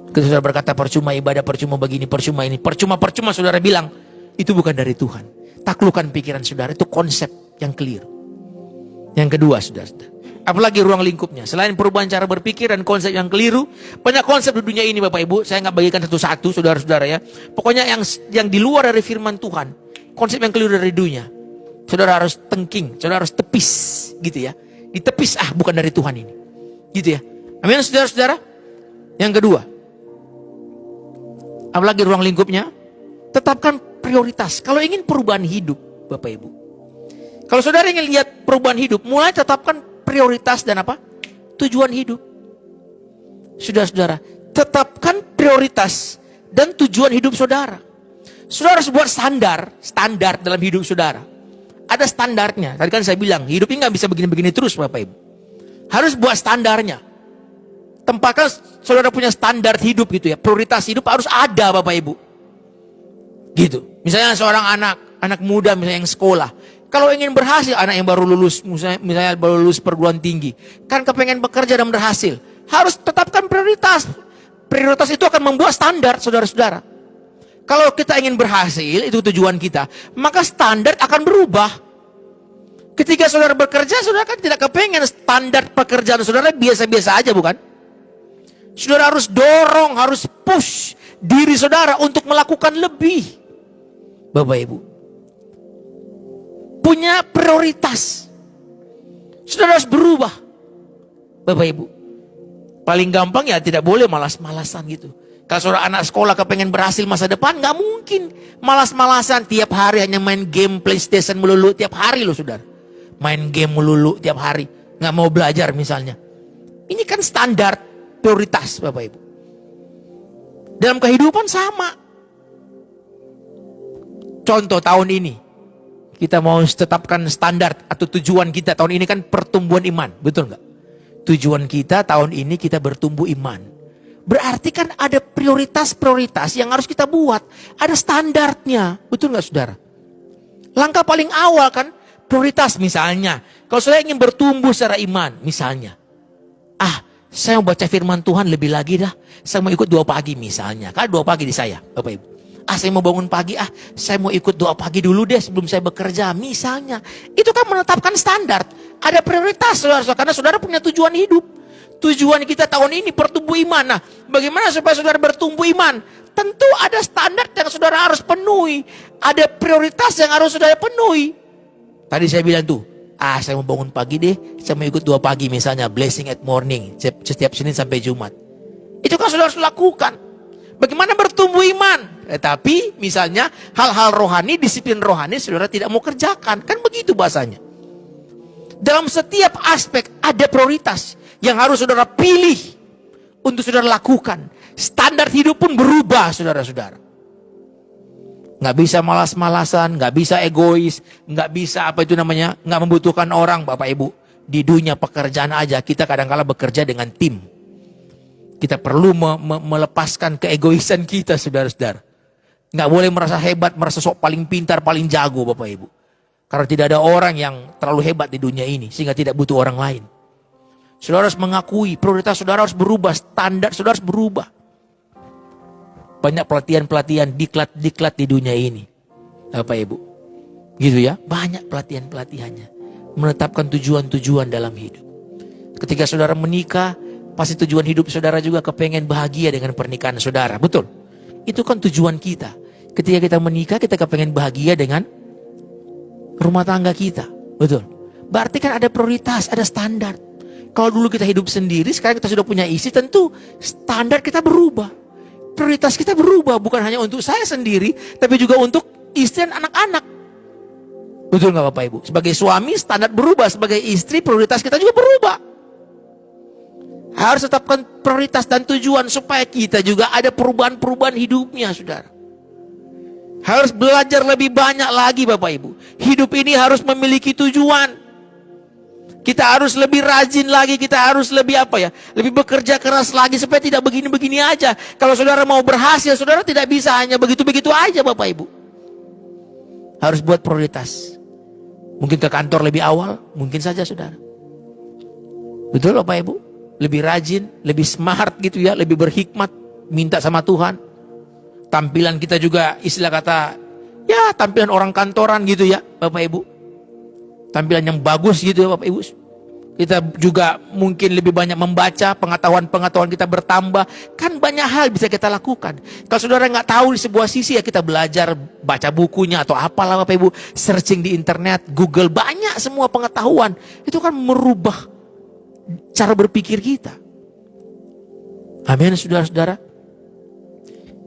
Ketika saudara berkata percuma ibadah, percuma begini, percuma ini, percuma saudara bilang. Itu bukan dari Tuhan. Taklukkan pikiran saudara. Itu konsep yang keliru. Yang kedua saudara-saudara. Apalagi ruang lingkupnya. Selain perubahan cara berpikir dan konsep yang keliru. Banyak konsep di dunia ini Bapak Ibu. Saya nggak bagikan satu-satu saudara-saudara ya. Pokoknya yang di luar dari firman Tuhan. Konsep yang keliru dari dunia. Saudara harus tengking. Saudara harus tepis. Gitu ya. Ditepis, bukan dari Tuhan ini. Gitu ya. Amin saudara-saudara. Yang kedua. Apalagi ruang lingkupnya. Tetapkan prioritas. Kalau ingin perubahan hidup Bapak Ibu. Kalau saudara ingin lihat perubahan hidup. Mulai tetapkan prioritas dan apa? Tujuan hidup. Saudara-saudara. Tetapkan prioritas dan tujuan hidup saudara. Saudara harus buat standar dalam hidup saudara. Ada standarnya. Tadi kan saya bilang, hidup ini gak bisa begini-begini terus Bapak Ibu. Harus buat standarnya. Tempatkan saudara punya standar hidup gitu ya. Prioritas hidup harus ada Bapak Ibu. Gitu. Misalnya seorang anak muda misalnya yang sekolah. Kalau ingin berhasil, anak yang baru lulus, misalnya baru lulus perguruan tinggi. Kan kepengen bekerja dan berhasil. Harus tetapkan prioritas. Prioritas itu akan membuat standar saudara-saudara. Kalau kita ingin berhasil, itu tujuan kita, maka standar akan berubah. Ketika saudara bekerja, saudara kan tidak kepengen standar pekerjaan saudara biasa-biasa aja bukan? Saudara harus dorong, harus push diri saudara untuk melakukan lebih. Bapak Ibu. Punya prioritas. Saudara harus berubah, Bapak Ibu. Paling gampang ya tidak boleh malas-malasan gitu. Kalau saudara anak sekolah kepengen berhasil masa depan, nggak mungkin malas-malasan tiap hari hanya main game PlayStation melulu tiap hari loh saudara. Main game melulu tiap hari, nggak mau belajar misalnya. Ini kan standar prioritas Bapak Ibu. Dalam kehidupan sama. Contoh tahun ini, kita mau tetapkan standar atau tujuan kita tahun ini kan pertumbuhan iman, betul nggak? Tujuan kita tahun ini kita bertumbuh iman. Berarti kan ada prioritas-prioritas yang harus kita buat. Ada standarnya, betul nggak saudara? Langkah paling awal kan prioritas misalnya. Kalau saya ingin bertumbuh secara iman misalnya. Saya mau baca firman Tuhan lebih lagi dah. Saya mau ikut doa pagi misalnya. Kan doa pagi di saya, Bapak Ibu. Saya mau bangun pagi, saya mau ikut doa pagi dulu deh sebelum saya bekerja misalnya. Itu kan menetapkan standar. Ada prioritas saudara, karena saudara punya tujuan hidup. Tujuan kita tahun ini bertumbuh iman. Nah, bagaimana supaya saudara bertumbuh iman? Tentu ada standar yang saudara harus penuhi. Ada prioritas yang harus saudara penuhi. Tadi saya bilang tuh, saya mau bangun pagi deh, saya mau ikut doa pagi misalnya, blessing at morning, setiap Senin sampai Jumat. Itu kan saudara harus lakukan. Bagaimana bertumbuh iman? Tapi misalnya hal-hal rohani, disiplin rohani saudara tidak mau kerjakan. Kan begitu bahasanya. Dalam setiap aspek ada prioritas yang harus saudara pilih untuk saudara lakukan. Standar hidup pun berubah saudara-saudara. Nggak bisa malas-malasan, nggak bisa egois, nggak bisa nggak membutuhkan orang Bapak Ibu. Di dunia pekerjaan aja kita kadang-kala bekerja dengan tim. Kita perlu melepaskan keegoisan kita saudara-saudara. Nggak boleh merasa hebat, merasa sok paling pintar, paling jago Bapak Ibu. Karena tidak ada orang yang terlalu hebat di dunia ini sehingga tidak butuh orang lain. Saudara harus mengakui prioritas saudara harus berubah, standar saudara harus berubah. Banyak pelatihan-pelatihan, diklat-diklat di dunia ini. Bapak Ibu. Gitu ya, banyak pelatihan-pelatihannya. Menetapkan tujuan-tujuan dalam hidup. Ketika saudara menikah, pasti tujuan hidup saudara juga kepengen bahagia dengan pernikahan saudara. Betul? Itu kan tujuan kita. Ketika kita menikah, kita kepengen bahagia dengan rumah tangga kita. Betul? Berarti kan ada prioritas, ada standar. Kalau dulu kita hidup sendiri, sekarang kita sudah punya istri, tentu standar kita berubah. Prioritas kita berubah, bukan hanya untuk saya sendiri, tapi juga untuk istri dan anak-anak. Betul nggak Bapak Ibu? Sebagai suami standar berubah, sebagai istri prioritas kita juga berubah. Harus tetapkan prioritas dan tujuan supaya kita juga ada perubahan-perubahan hidupnya, saudara. Harus belajar lebih banyak lagi Bapak Ibu. Hidup ini harus memiliki tujuan. Kita harus lebih rajin lagi, kita harus lebih lebih bekerja keras lagi supaya tidak begini-begini aja. Kalau saudara mau berhasil, saudara tidak bisa hanya begitu-begitu aja Bapak Ibu. Harus buat prioritas. Mungkin ke kantor lebih awal, mungkin saja saudara. Betul Bapak Ibu? Lebih rajin, lebih smart gitu ya, lebih berhikmat, minta sama Tuhan. Tampilan kita juga istilah kata, ya tampilan orang kantoran gitu ya Bapak Ibu. Tampilan yang bagus gitu ya Bapak Ibu. Kita juga mungkin lebih banyak membaca, pengetahuan-pengetahuan kita bertambah. Kan banyak hal bisa kita lakukan. Kalau saudara nggak tahu di sebuah sisi ya kita belajar, baca bukunya atau apalah Bapak Ibu. Searching di internet, Google, banyak semua pengetahuan. Itu kan merubah cara berpikir kita. Amin saudara-saudara.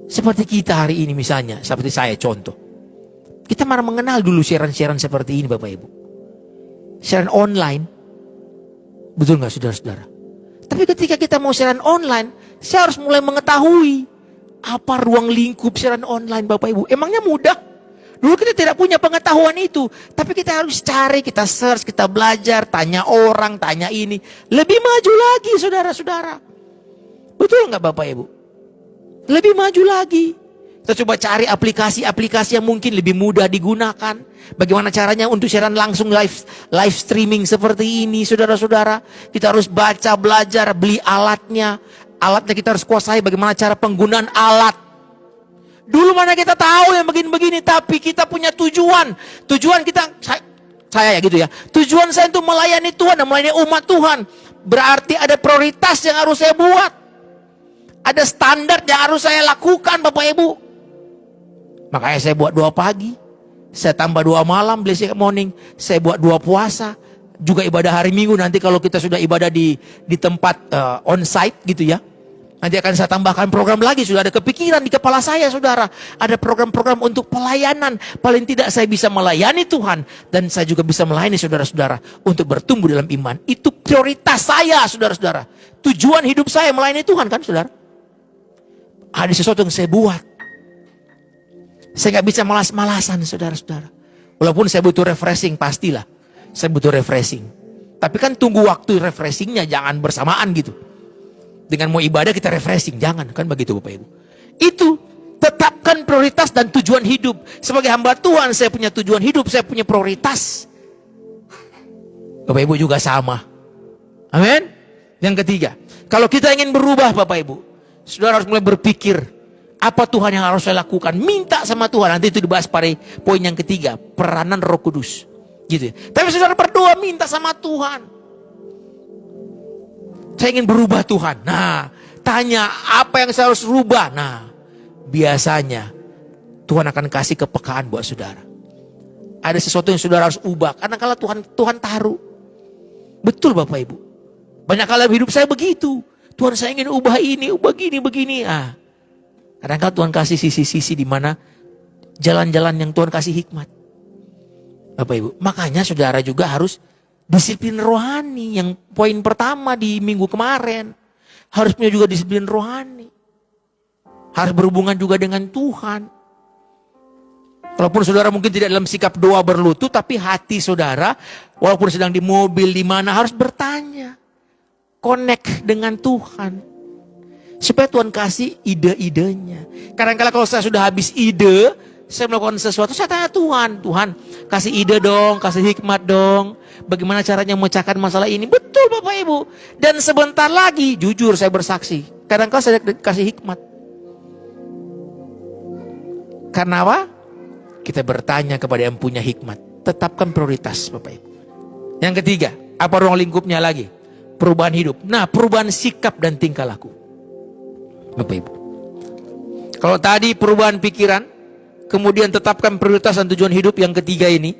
Seperti kita hari ini misalnya, seperti saya contoh. Kita malah mengenal dulu siaran-siaran seperti ini Bapak Ibu. Siaran online. Betul nggak saudara-saudara? Tapi ketika kita mau siaran online, saya harus mulai mengetahui apa ruang lingkup siaran online Bapak Ibu. Emangnya mudah? Dulu kita tidak punya pengetahuan itu. Tapi kita harus cari, kita search, kita belajar, tanya orang, tanya ini. Lebih maju lagi saudara-saudara. Betul nggak Bapak Ibu? Lebih maju lagi. Kita coba cari aplikasi-aplikasi yang mungkin lebih mudah digunakan. Bagaimana caranya untuk siaran langsung live streaming seperti ini saudara-saudara. Kita harus baca, belajar, beli alatnya. Alatnya kita harus kuasai bagaimana cara penggunaan alat. Dulu mana kita tahu yang begini-begini, tapi kita punya tujuan. Tujuan kita, saya ya gitu ya. Tujuan saya untuk melayani Tuhan dan melayani umat Tuhan. Berarti ada prioritas yang harus saya buat. Ada standar yang harus saya lakukan Bapak Ibu. Makanya saya buat doa pagi. Saya tambah doa malam, blessing morning. Saya buat doa puasa. Juga ibadah hari Minggu nanti kalau kita sudah ibadah di tempat on-site gitu ya. Nanti akan saya tambahkan program lagi, sudah ada kepikiran di kepala saya saudara. Ada program-program untuk pelayanan. Paling tidak saya bisa melayani Tuhan. Dan saya juga bisa melayani saudara-saudara untuk bertumbuh dalam iman. Itu prioritas saya saudara-saudara. Tujuan hidup saya melayani Tuhan kan saudara. Ada sesuatu yang saya buat. Saya gak bisa malas-malasan saudara-saudara. Walaupun saya butuh refreshing, pastilah. Saya butuh refreshing. Tapi kan tunggu waktu refreshingnya, jangan bersamaan gitu. Dengan mau ibadah kita refreshing, jangan kan begitu Bapak Ibu. Itu tetapkan prioritas dan tujuan hidup. Sebagai hamba Tuhan saya punya tujuan hidup, saya punya prioritas. Bapak Ibu juga sama. Amin. Yang ketiga, kalau kita ingin berubah Bapak Ibu, saudara harus mulai berpikir, apa Tuhan yang harus saya lakukan? Minta sama Tuhan. Nanti itu dibahas pada poin yang ketiga, peranan Roh Kudus. Gitu ya. Tapi saudara berdoa minta sama Tuhan. Saya ingin berubah Tuhan. Nah, tanya apa yang saya harus rubah. Nah, biasanya Tuhan akan kasih kepekaan buat saudara. Ada sesuatu yang saudara harus ubah. Karena kalau Tuhan taruh. Betul Bapak Ibu. Banyak kali hidup saya begitu. Tuhan saya ingin ubah ini, ubah gini, begini. Ah, kadang-kadang Tuhan kasih sisi-sisi di mana jalan-jalan yang Tuhan kasih hikmat. Bapak Ibu. Makanya saudara juga harus disiplin rohani, yang poin pertama di minggu kemarin. Harus punya juga disiplin rohani. Harus berhubungan juga dengan Tuhan. Walaupun saudara mungkin tidak dalam sikap doa berlutut, tapi hati saudara, walaupun sedang di mobil, di mana, harus bertanya. Connect dengan Tuhan. Supaya Tuhan kasih ide-idenya. Kadang-kadang kalau saya sudah habis ide, saya melakukan sesuatu, saya tanya Tuhan. Tuhan, kasih ide dong, kasih hikmat dong. Bagaimana caranya memecahkan masalah ini? Betul Bapak Ibu. Dan sebentar lagi, jujur saya bersaksi, kadang-kadang saya kasih hikmat. Karena apa? Kita bertanya kepada yang punya hikmat. Tetapkan prioritas Bapak Ibu. Yang ketiga, apa ruang lingkupnya lagi? Perubahan hidup. Nah, perubahan sikap dan tingkah laku. Bapak Ibu. Kalau tadi perubahan pikiran, kemudian tetapkan prioritas dan tujuan hidup. Yang ketiga ini,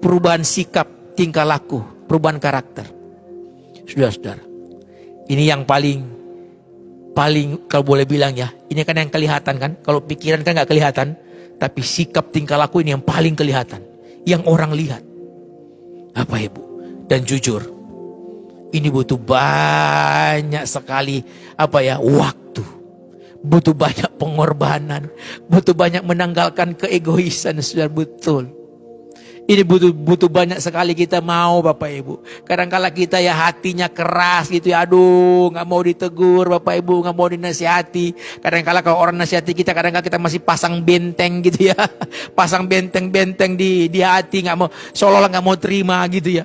perubahan sikap, tingkah laku, perubahan karakter. Saudara-saudara, ini yang paling kalau boleh bilang ya, ini kan yang kelihatan kan. Kalau pikiran kan gak kelihatan, tapi sikap tingkah laku ini yang paling kelihatan, yang orang lihat. Apa Ibu? Dan jujur, ini butuh banyak sekali waktu, butuh banyak pengorbanan, butuh banyak menanggalkan keegoisan, saudara. Betul. Ini butuh banyak sekali kita mau Bapak Ibu. Kadang-kala kita ya hatinya keras gitu ya. Aduh, gak mau ditegur Bapak Ibu, gak mau dinasihati. Kadang-kala kalau orang nasihati kita, kadang-kala kita masih pasang benteng gitu ya. Pasang benteng-benteng di hati, gak mau, seolah-olah gak mau terima gitu ya.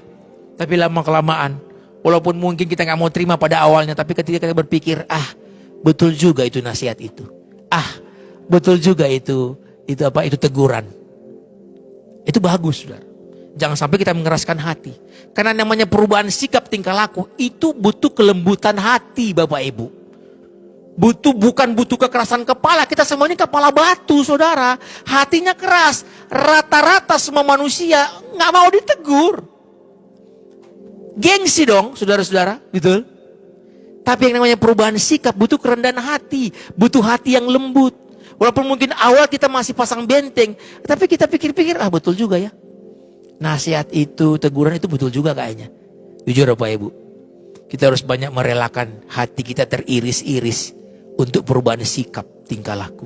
Tapi lama-kelamaan, walaupun mungkin kita gak mau terima pada awalnya, tapi ketika kita berpikir, betul juga itu nasihat itu. Betul juga itu teguran. Itu bagus, saudara. Jangan sampai kita mengeraskan hati. Karena namanya perubahan sikap tingkah laku, itu butuh kelembutan hati Bapak Ibu. Bukan butuh kekerasan kepala. Kita semua ini kepala batu, saudara. Hatinya keras. Rata-rata semua manusia gak mau ditegur. Gengsi dong, saudara-saudara. Betul. Tapi yang namanya perubahan sikap butuh kerendahan hati. Butuh hati yang lembut. Walaupun mungkin awal kita masih pasang benteng, tapi kita pikir-pikir, betul juga ya. Nasihat itu, teguran itu betul juga kayaknya. Jujur Bapak Ibu, kita harus banyak merelakan hati kita teriris-iris untuk perubahan sikap tingkah laku.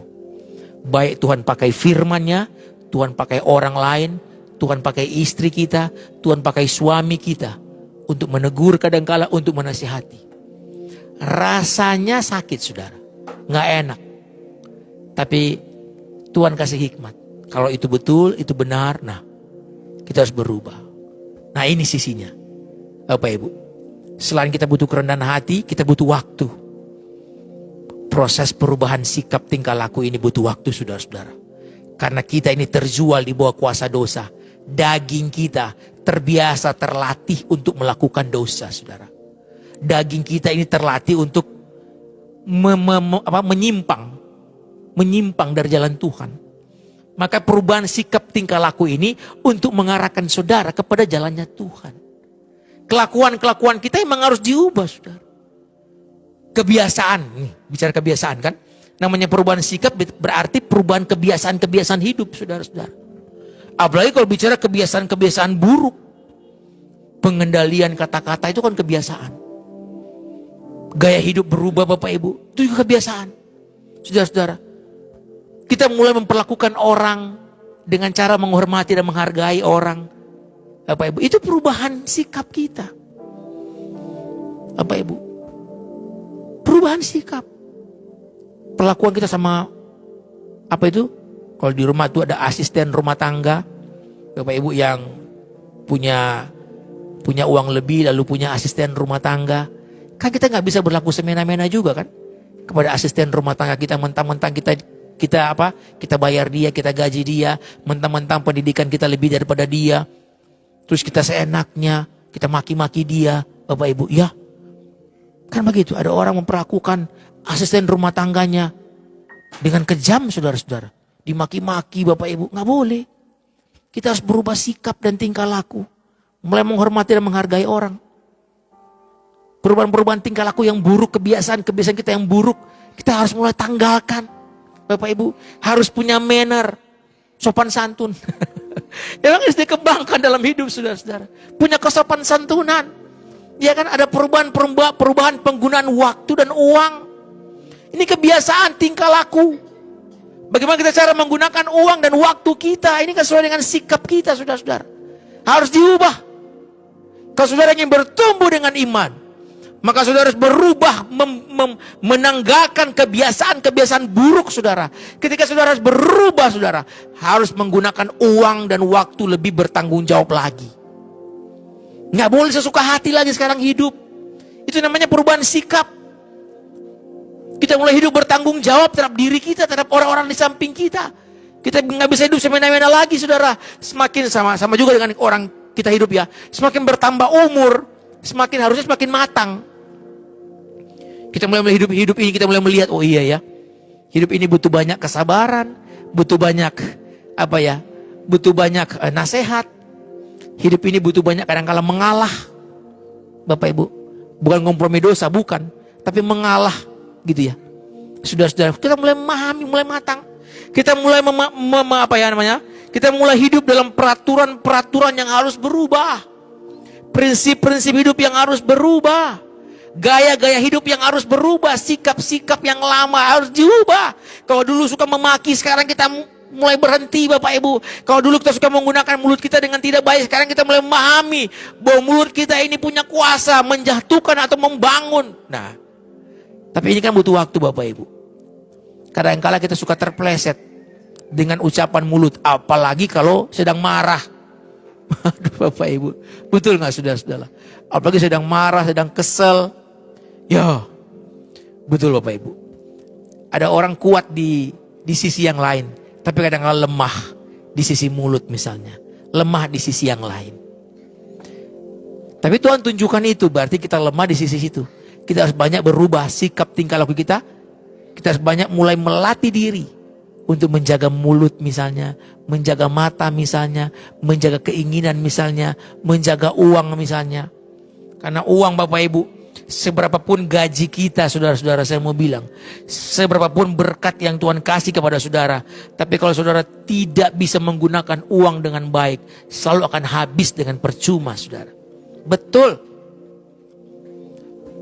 Baik Tuhan pakai firman-Nya, Tuhan pakai orang lain, Tuhan pakai istri kita, Tuhan pakai suami kita untuk menegur kadangkala, untuk menasihati. Rasanya sakit, saudara, nggak enak. Tapi Tuhan kasih hikmat. Kalau itu betul, itu benar, nah kita harus berubah. Nah ini sisinya Bapak Ibu. Selain kita butuh kerendahan hati, kita butuh waktu. Proses perubahan sikap tingkah laku ini butuh waktu, saudara-saudara. Karena kita ini terjual di bawah kuasa dosa. Daging kita terbiasa, terlatih untuk melakukan dosa, saudara. Daging kita ini terlatih untuk menyimpang dari jalan Tuhan. Maka perubahan sikap tingkah laku ini untuk mengarahkan saudara kepada jalannya Tuhan. Kelakuan-kelakuan kita memang harus diubah, saudara. Kebiasaan, nih, bicara kebiasaan kan. Namanya perubahan sikap berarti perubahan kebiasaan-kebiasaan hidup, saudara-saudara. Apalagi kalau bicara kebiasaan-kebiasaan buruk. Pengendalian kata-kata itu kan kebiasaan. Gaya hidup berubah Bapak Ibu, itu juga kebiasaan. Saudara-saudara, kita mulai memperlakukan orang dengan cara menghormati dan menghargai orang. Bapak Ibu, itu perubahan sikap kita. Bapak Ibu, perubahan sikap. Perlakuan kita sama apa itu? Kalau di rumah itu ada asisten rumah tangga, Bapak Ibu yang punya uang lebih lalu punya asisten rumah tangga, kan kita nggak bisa berlaku semena-mena juga kan kepada asisten rumah tangga kita. Mentang-mentang kita bayar dia, kita gaji dia, mentang-mentang pendidikan kita lebih daripada dia, terus kita seenaknya kita maki-maki dia. Bapak Ibu, ya kan begitu. Ada orang memperlakukan asisten rumah tangganya dengan kejam, saudara-saudara, dimaki-maki. Bapak Ibu, nggak boleh. Kita harus berubah sikap dan tingkah laku, mulai menghormati dan menghargai orang. Perubahan-perubahan tingkah laku yang buruk, kebiasaan-kebiasaan kita yang buruk, kita harus mulai tanggalkan. Bapak Ibu, harus punya manner, sopan santun. Yang harus dikembangkan dalam hidup, saudara-saudara. Punya kesopan santunan. Ya kan, ada perubahan penggunaan waktu dan uang. Ini kebiasaan tingkah laku. Bagaimana kita cara menggunakan uang dan waktu kita, ini kan sesuai dengan sikap kita, saudara-saudara. Harus diubah. Kalau saudara ingin bertumbuh dengan iman, maka saudara harus berubah, menanggalkan kebiasaan-kebiasaan buruk, saudara. Ketika saudara harus berubah, saudara harus menggunakan uang dan waktu lebih bertanggung jawab lagi. Nggak boleh sesuka hati lagi sekarang hidup. Itu namanya perubahan sikap. Kita mulai hidup bertanggung jawab terhadap diri kita, terhadap orang-orang di samping kita. Kita nggak bisa hidup semena-mena lagi, saudara. Semakin sama juga dengan orang kita hidup ya. Semakin bertambah umur, harusnya semakin matang. Kita mulai hidup ini, kita mulai melihat, oh iya ya, hidup ini butuh banyak kesabaran, butuh banyak butuh banyak nasihat. Hidup ini butuh banyak kadang-kala mengalah, Bapak Ibu. Bukan kompromi dosa, bukan, tapi mengalah, gitu ya. Saudara-saudara, kita mulai memahami, mulai matang. Kita mulai kita mulai hidup dalam peraturan-peraturan yang harus berubah. Prinsip-prinsip hidup yang harus berubah. Gaya-gaya hidup yang harus berubah. Sikap-sikap yang lama harus diubah. Kalau dulu suka memaki, sekarang kita mulai berhenti, Bapak Ibu. Kalau dulu kita suka menggunakan mulut kita dengan tidak baik, sekarang kita mulai memahami bahwa mulut kita ini punya kuasa menjatuhkan atau membangun. Nah, tapi ini kan butuh waktu, Bapak Ibu. Kadang-kala kita suka terpleset dengan ucapan mulut, apalagi kalau sedang marah. Aduh, Bapak Ibu, betul nggak saudara-saudara? Apalagi sedang marah, sedang kesel. Ya, betul Bapak Ibu. Ada orang kuat di sisi yang lain, tapi kadang-kala lemah di sisi mulut misalnya, lemah di sisi yang lain. Tapi Tuhan tunjukkan itu, berarti kita lemah di sisi situ. Kita harus banyak berubah sikap tingkah laku kita. Kita harus banyak mulai melatih diri untuk menjaga mulut misalnya, menjaga mata misalnya, menjaga keinginan misalnya, menjaga uang misalnya. Karena uang, Bapak Ibu, seberapapun gaji kita, saudara-saudara, saya mau bilang, seberapapun berkat yang Tuhan kasih kepada saudara, tapi kalau saudara tidak bisa menggunakan uang dengan baik, selalu akan habis dengan percuma, saudara. Betul.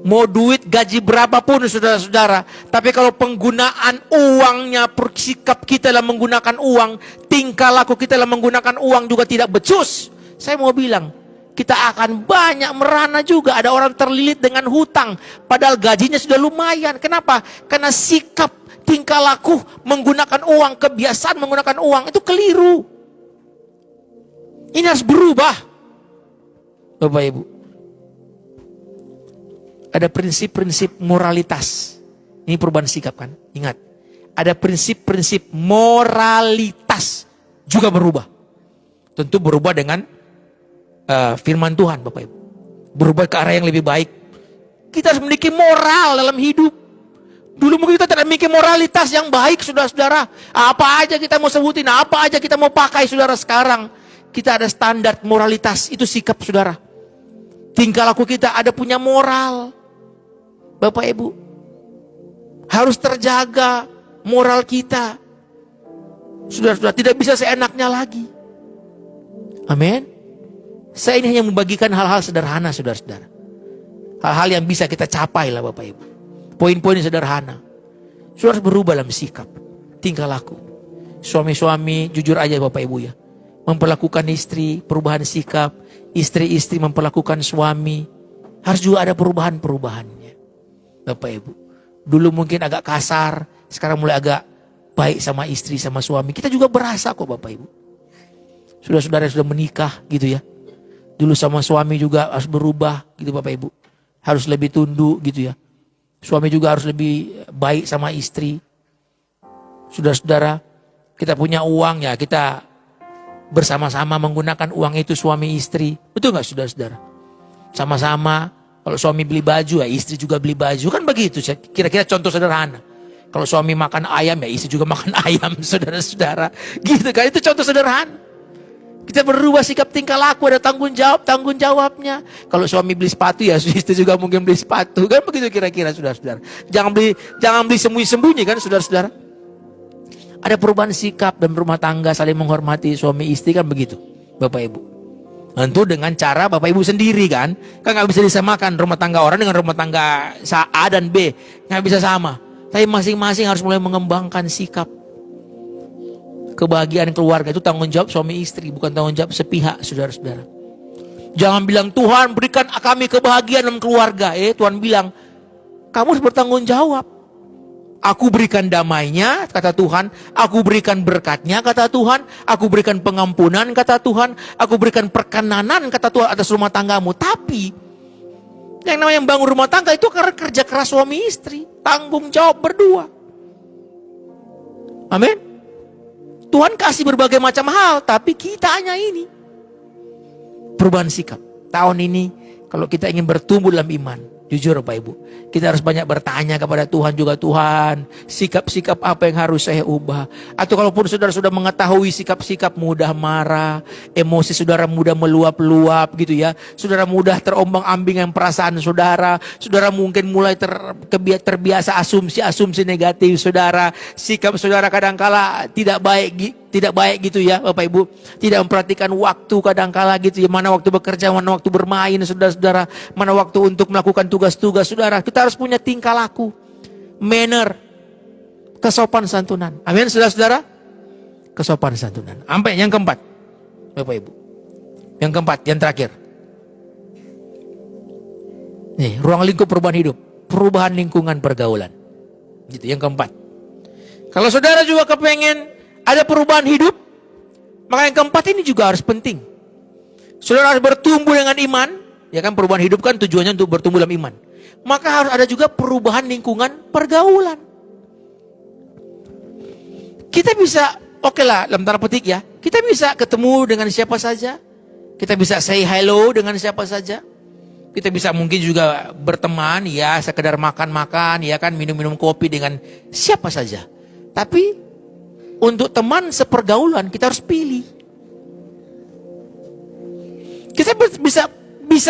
Mau duit gaji berapapun, saudara-saudara, tapi kalau penggunaan uangnya, sikap kita dalam menggunakan uang, tingkah laku kita dalam menggunakan uang juga tidak becus, saya mau bilang, kita akan banyak merana juga. Ada orang terlilit dengan hutang, padahal gajinya sudah lumayan. Kenapa? Karena sikap tingkah laku menggunakan uang, kebiasaan menggunakan uang itu keliru. Ini harus berubah, Bapak Ibu. Ada prinsip-prinsip moralitas. Ini perubahan sikap kan? Ingat. Ada prinsip-prinsip moralitas juga berubah. Tentu berubah dengan firman Tuhan, Bapak Ibu. Berubah ke arah yang lebih baik. Kita harus memiliki moral dalam hidup. Dulu mungkin kita tidak memiliki moralitas yang baik, saudara-saudara. Apa aja kita mau sebutin, apa aja kita mau pakai, saudara. Sekarang kita ada standar moralitas, itu sikap, saudara. Tingkah laku kita ada punya moral. Bapak Ibu, harus terjaga moral kita. Saudara-saudara, tidak bisa seenaknya lagi. Amin. Saya ini hanya membagikan hal-hal sederhana, saudara-saudara. Hal-hal yang bisa kita capai lah Bapak Ibu. Poin-poin sederhana. Saudara harus berubah dalam sikap, tingkah laku. Suami-suami jujur aja Bapak Ibu ya. Memperlakukan istri, perubahan sikap. Istri-istri memperlakukan suami. Harus juga ada perubahan-perubahannya. Bapak Ibu. Dulu mungkin agak kasar. Sekarang mulai agak baik sama istri, sama suami. Kita juga berasa kok Bapak Ibu. Saudara-saudara yang sudah menikah gitu ya. Dulu sama suami juga harus berubah gitu Bapak Ibu. Harus lebih tunduk gitu ya. Suami juga harus lebih baik sama istri. Saudara-saudara, kita punya uang ya, kita bersama-sama menggunakan uang itu suami istri. Betul gak saudara-saudara? Sama-sama, kalau suami beli baju ya istri juga beli baju. Kan begitu, kira-kira contoh sederhana. Kalau suami makan ayam ya istri juga makan ayam, saudara-saudara. Gitu kan, itu contoh sederhana. Kita berubah sikap tingkah laku, ada tanggung jawabnya. Kalau suami beli sepatu ya istri juga mungkin beli sepatu. Kan begitu kira-kira saudara-saudara. Jangan beli sembunyi-sembunyi kan saudara-saudara. Ada perubahan sikap dan rumah tangga saling menghormati suami istri kan begitu Bapak Ibu. Tentu dengan cara Bapak Ibu sendiri kan. Kan gak bisa disamakan rumah tangga orang dengan rumah tangga A dan B. Gak bisa sama. Tapi masing-masing harus mulai mengembangkan sikap. Kebahagiaan keluarga itu tanggung jawab suami istri, bukan tanggung jawab sepihak, saudara-saudara. Jangan bilang Tuhan berikan kami kebahagiaan dalam keluarga. Tuhan bilang kamu harus bertanggung jawab. Aku berikan damainya, kata Tuhan. Aku berikan berkatnya, kata Tuhan. Aku berikan pengampunan, kata Tuhan. Aku berikan perkenanan, kata Tuhan atas rumah tanggamu. Tapi yang namanya bangun rumah tangga itu karena kerja keras suami istri. Tanggung jawab berdua. Amin. Tuhan kasih berbagai macam hal, tapi kita hanya ini. Perubahan sikap. Tahun ini, kalau kita ingin bertumbuh dalam iman, jujur Bapak Ibu, kita harus banyak bertanya kepada Tuhan juga. Tuhan, sikap-sikap apa yang harus saya ubah? Atau kalaupun saudara sudah mengetahui sikap-sikap mudah marah, emosi saudara mudah meluap-luap gitu ya. Saudara mudah terombang-ambing perasaan saudara. Saudara mungkin mulai terbiasa asumsi-asumsi negatif saudara. Sikap saudara kadangkala tidak baik gitu ya Bapak Ibu. Tidak memperhatikan waktu kadangkala gitu ya. Mana waktu bekerja, mana waktu bermain saudara-saudara. Mana waktu untuk melakukan tugas-tugas saudara. Kita harus punya tingkah laku, manner, kesopan santunan. Amin saudara-saudara. Kesopan santunan. Sampai yang keempat Bapak Ibu. Yang keempat, yang terakhir. Nih, ruang lingkup perubahan hidup. Perubahan lingkungan pergaulan. Gitu, yang keempat. Kalau saudara juga kepengen ada perubahan hidup, maka yang keempat ini juga harus penting. Saudara harus bertumbuh dengan iman. Ya kan, perubahan hidup kan tujuannya untuk bertumbuh dalam iman. Maka harus ada juga perubahan lingkungan pergaulan. Kita bisa, oke lah dalam tanda petik ya, kita bisa ketemu dengan siapa saja. Kita bisa say hello dengan siapa saja. Kita bisa mungkin juga berteman, ya sekedar makan-makan, ya kan, minum-minum kopi dengan siapa saja. Tapi untuk teman sepergaulan kita harus pilih. Kita bisa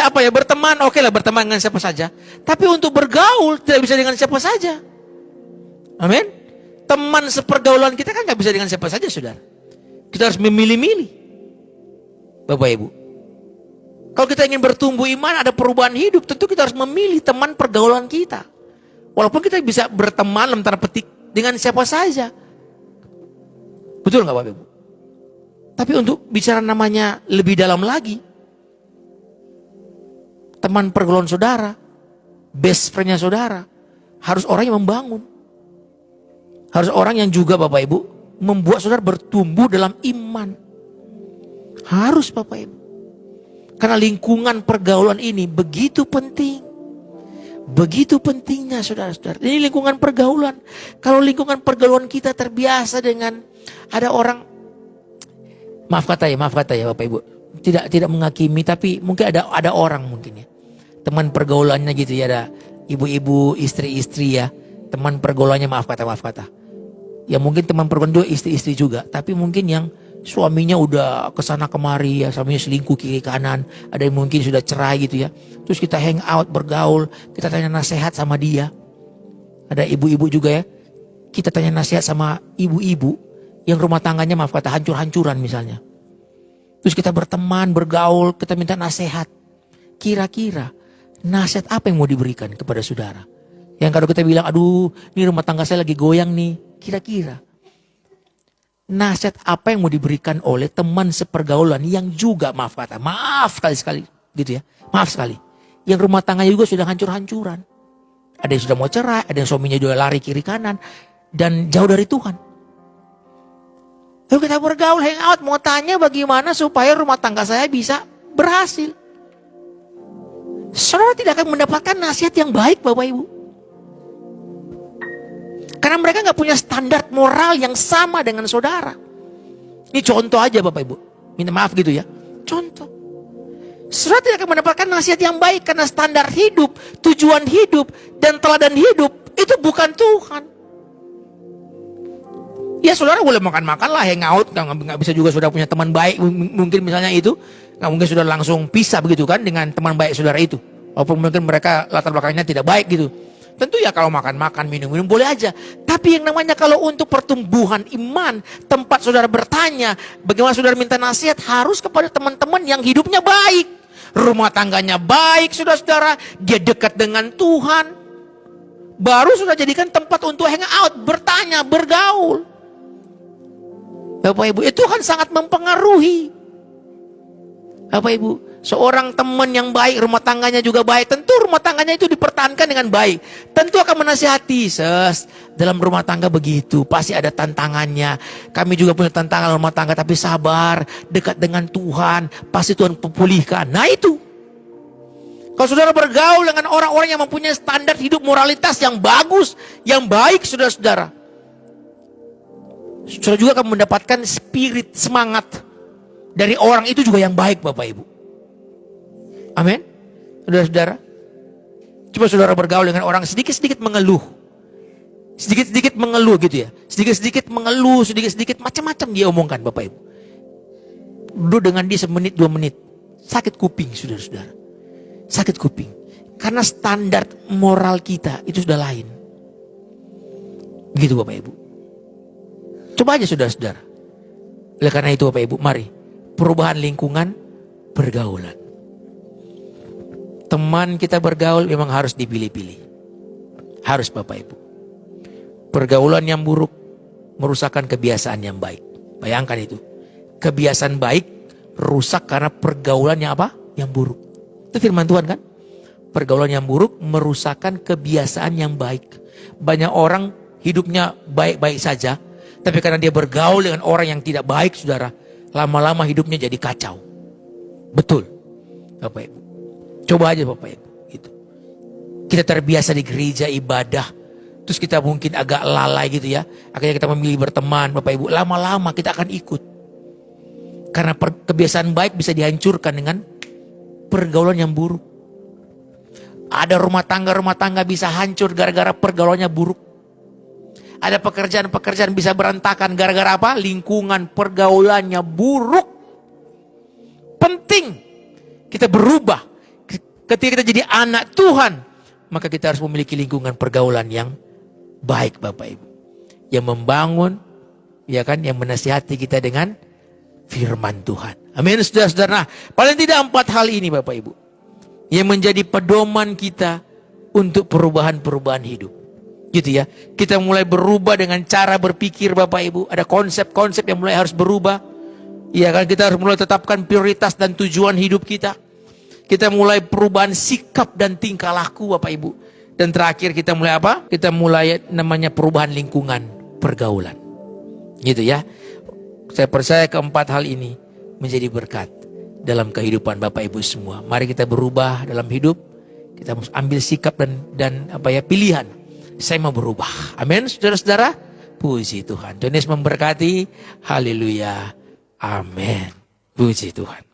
apa ya, berteman, oke lah berteman dengan siapa saja. Tapi untuk bergaul tidak bisa dengan siapa saja. Amin. Teman sepergaulan kita kan nggak bisa dengan siapa saja, saudara. Kita harus memilih-milih, Bapak Ibu. Kalau kita ingin bertumbuh iman, ada perubahan hidup, tentu kita harus memilih teman pergaulan kita. Walaupun kita bisa berteman dalam tanda petik dengan siapa saja. Betul nggak Bapak Ibu? Tapi untuk bicara namanya lebih dalam lagi, teman pergaulan saudara, best friendnya saudara, harus orang yang membangun. Harus orang yang juga Bapak Ibu membuat saudara bertumbuh dalam iman. Harus Bapak Ibu. Karena lingkungan pergaulan ini begitu penting. Begitu pentingnya saudara-saudara. Ini lingkungan pergaulan. Kalau lingkungan pergaulan kita terbiasa dengan ada orang, maaf kata ya Bapak Ibu, tidak menghakimi, tapi mungkin ada orang mungkin ya, teman pergaulannya gitu ya, ada ibu-ibu, istri-istri ya, teman pergaulannya maaf kata, ya mungkin teman pergaulan juga istri-istri juga, tapi mungkin yang Suaminya udah kesana kemari ya, suaminya selingkuh kiri kanan, ada yang mungkin sudah cerai gitu ya. Terus kita hang out, bergaul, kita tanya nasihat sama dia. Ada ibu-ibu juga ya, kita tanya nasihat sama ibu-ibu yang rumah tangganya maaf kata hancur-hancuran misalnya. Terus kita berteman, bergaul, kita minta nasihat. Kira-kira nasihat apa yang mau diberikan kepada saudara? Yang kalau kita bilang, aduh ini rumah tangga saya lagi goyang nih. Kira-kira nasihat apa yang mau diberikan oleh teman sepergaulan yang juga maaf sekali gitu ya. Maaf sekali. Yang rumah tangganya juga sudah hancur-hancuran. Ada yang sudah mau cerai, ada yang suaminya juga lari kiri kanan. Dan jauh dari Tuhan. Lalu kita bergaul, hangout, mau tanya bagaimana supaya rumah tangga saya bisa berhasil. Saudara tidak akan mendapatkan nasihat yang baik Bapak Ibu. Karena mereka gak punya standar moral yang sama dengan saudara. Ini contoh aja Bapak Ibu. Minta maaf gitu ya. Contoh. Saudara tidak akan mendapatkan nasihat yang baik karena standar hidup, tujuan hidup, dan teladan hidup itu bukan Tuhan. Ya saudara boleh makan-makan lah, hangout, nggak bisa juga saudara punya teman baik, mungkin misalnya itu, nggak mungkin saudara langsung pisah begitu kan dengan teman baik saudara itu. Walaupun mungkin mereka latar belakangnya tidak baik gitu. Tentu ya kalau makan-makan, minum-minum boleh aja. Tapi yang namanya kalau untuk pertumbuhan iman, tempat saudara bertanya, bagaimana saudara minta nasihat harus kepada teman-teman yang hidupnya baik. Rumah tangganya baik saudara-saudara, dia dekat dengan Tuhan. Baru sudah jadikan tempat untuk hangout, bertanya, bergaul. Bapak Ibu, itu kan sangat mempengaruhi. Bapak Ibu, seorang teman yang baik, rumah tangganya juga baik, tentu rumah tangganya itu dipertahankan dengan baik. Tentu akan menasihati, dalam rumah tangga begitu, pasti ada tantangannya. Kami juga punya tantangan rumah tangga, tapi sabar, dekat dengan Tuhan, pasti Tuhan pulihkan. Nah itu. Kalau saudara bergaul dengan orang-orang yang mempunyai standar hidup moralitas yang bagus, yang baik saudara-saudara, saudara juga akan mendapatkan spirit semangat dari orang itu juga yang baik Bapak Ibu. Amin. Saudara-saudara, coba saudara bergaul dengan orang sedikit-sedikit mengeluh. Sedikit-sedikit mengeluh gitu ya. Sedikit-sedikit mengeluh, sedikit-sedikit macam-macam dia omongkan Bapak Ibu. Duduk dengan dia semenit 2 menit. Sakit kuping saudara-saudara. Sakit kuping. Karena standar moral kita itu sudah lain. Begitu Bapak Ibu. Coba aja saudara-saudara. Oleh karena itu Bapak Ibu, mari perubahan lingkungan, pergaulan. Teman kita bergaul memang harus dipilih-pilih. Harus Bapak Ibu. Pergaulan yang buruk merusakkan kebiasaan yang baik. Bayangkan itu. Kebiasaan baik rusak karena pergaulan yang apa? Yang buruk. Itu firman Tuhan kan? Pergaulan yang buruk merusakkan kebiasaan yang baik. Banyak orang hidupnya baik-baik saja. Tapi karena dia bergaul dengan orang yang tidak baik, saudara, lama-lama hidupnya jadi kacau. Betul, Bapak Ibu. Coba aja Bapak Ibu. Gitu. Kita terbiasa di gereja ibadah, terus kita mungkin agak lalai gitu ya. Akhirnya kita memilih berteman, Bapak Ibu. Lama-lama kita akan ikut. Karena kebiasaan baik bisa dihancurkan dengan pergaulan yang buruk. Ada rumah tangga bisa hancur gara-gara pergaulannya buruk. Ada pekerjaan-pekerjaan bisa berantakan gara-gara apa? Lingkungan pergaulannya buruk. Penting kita berubah. Ketika kita jadi anak Tuhan, maka kita harus memiliki lingkungan pergaulan yang baik Bapak Ibu. Yang membangun, ya kan, yang menasihati kita dengan firman Tuhan. Amin saudara-saudara. Nah, paling tidak 4 hal ini Bapak Ibu yang menjadi pedoman kita untuk perubahan-perubahan hidup. Gitu ya. Kita mulai berubah dengan cara berpikir Bapak Ibu. Ada konsep-konsep yang mulai harus berubah. Ya kan, kita harus mulai tetapkan prioritas dan tujuan hidup kita. Kita mulai perubahan sikap dan tingkah laku Bapak Ibu. Dan terakhir kita mulai apa? Kita mulai namanya perubahan lingkungan, pergaulan. Gitu ya. Saya percaya keempat hal ini menjadi berkat dalam kehidupan Bapak Ibu semua. Mari kita berubah dalam hidup. Kita harus ambil sikap dan pilihan. Saya mau berubah. Amin, saudara-saudara. Puji Tuhan. Tuhan Yesus memberkati. Haleluya. Amin. Puji Tuhan.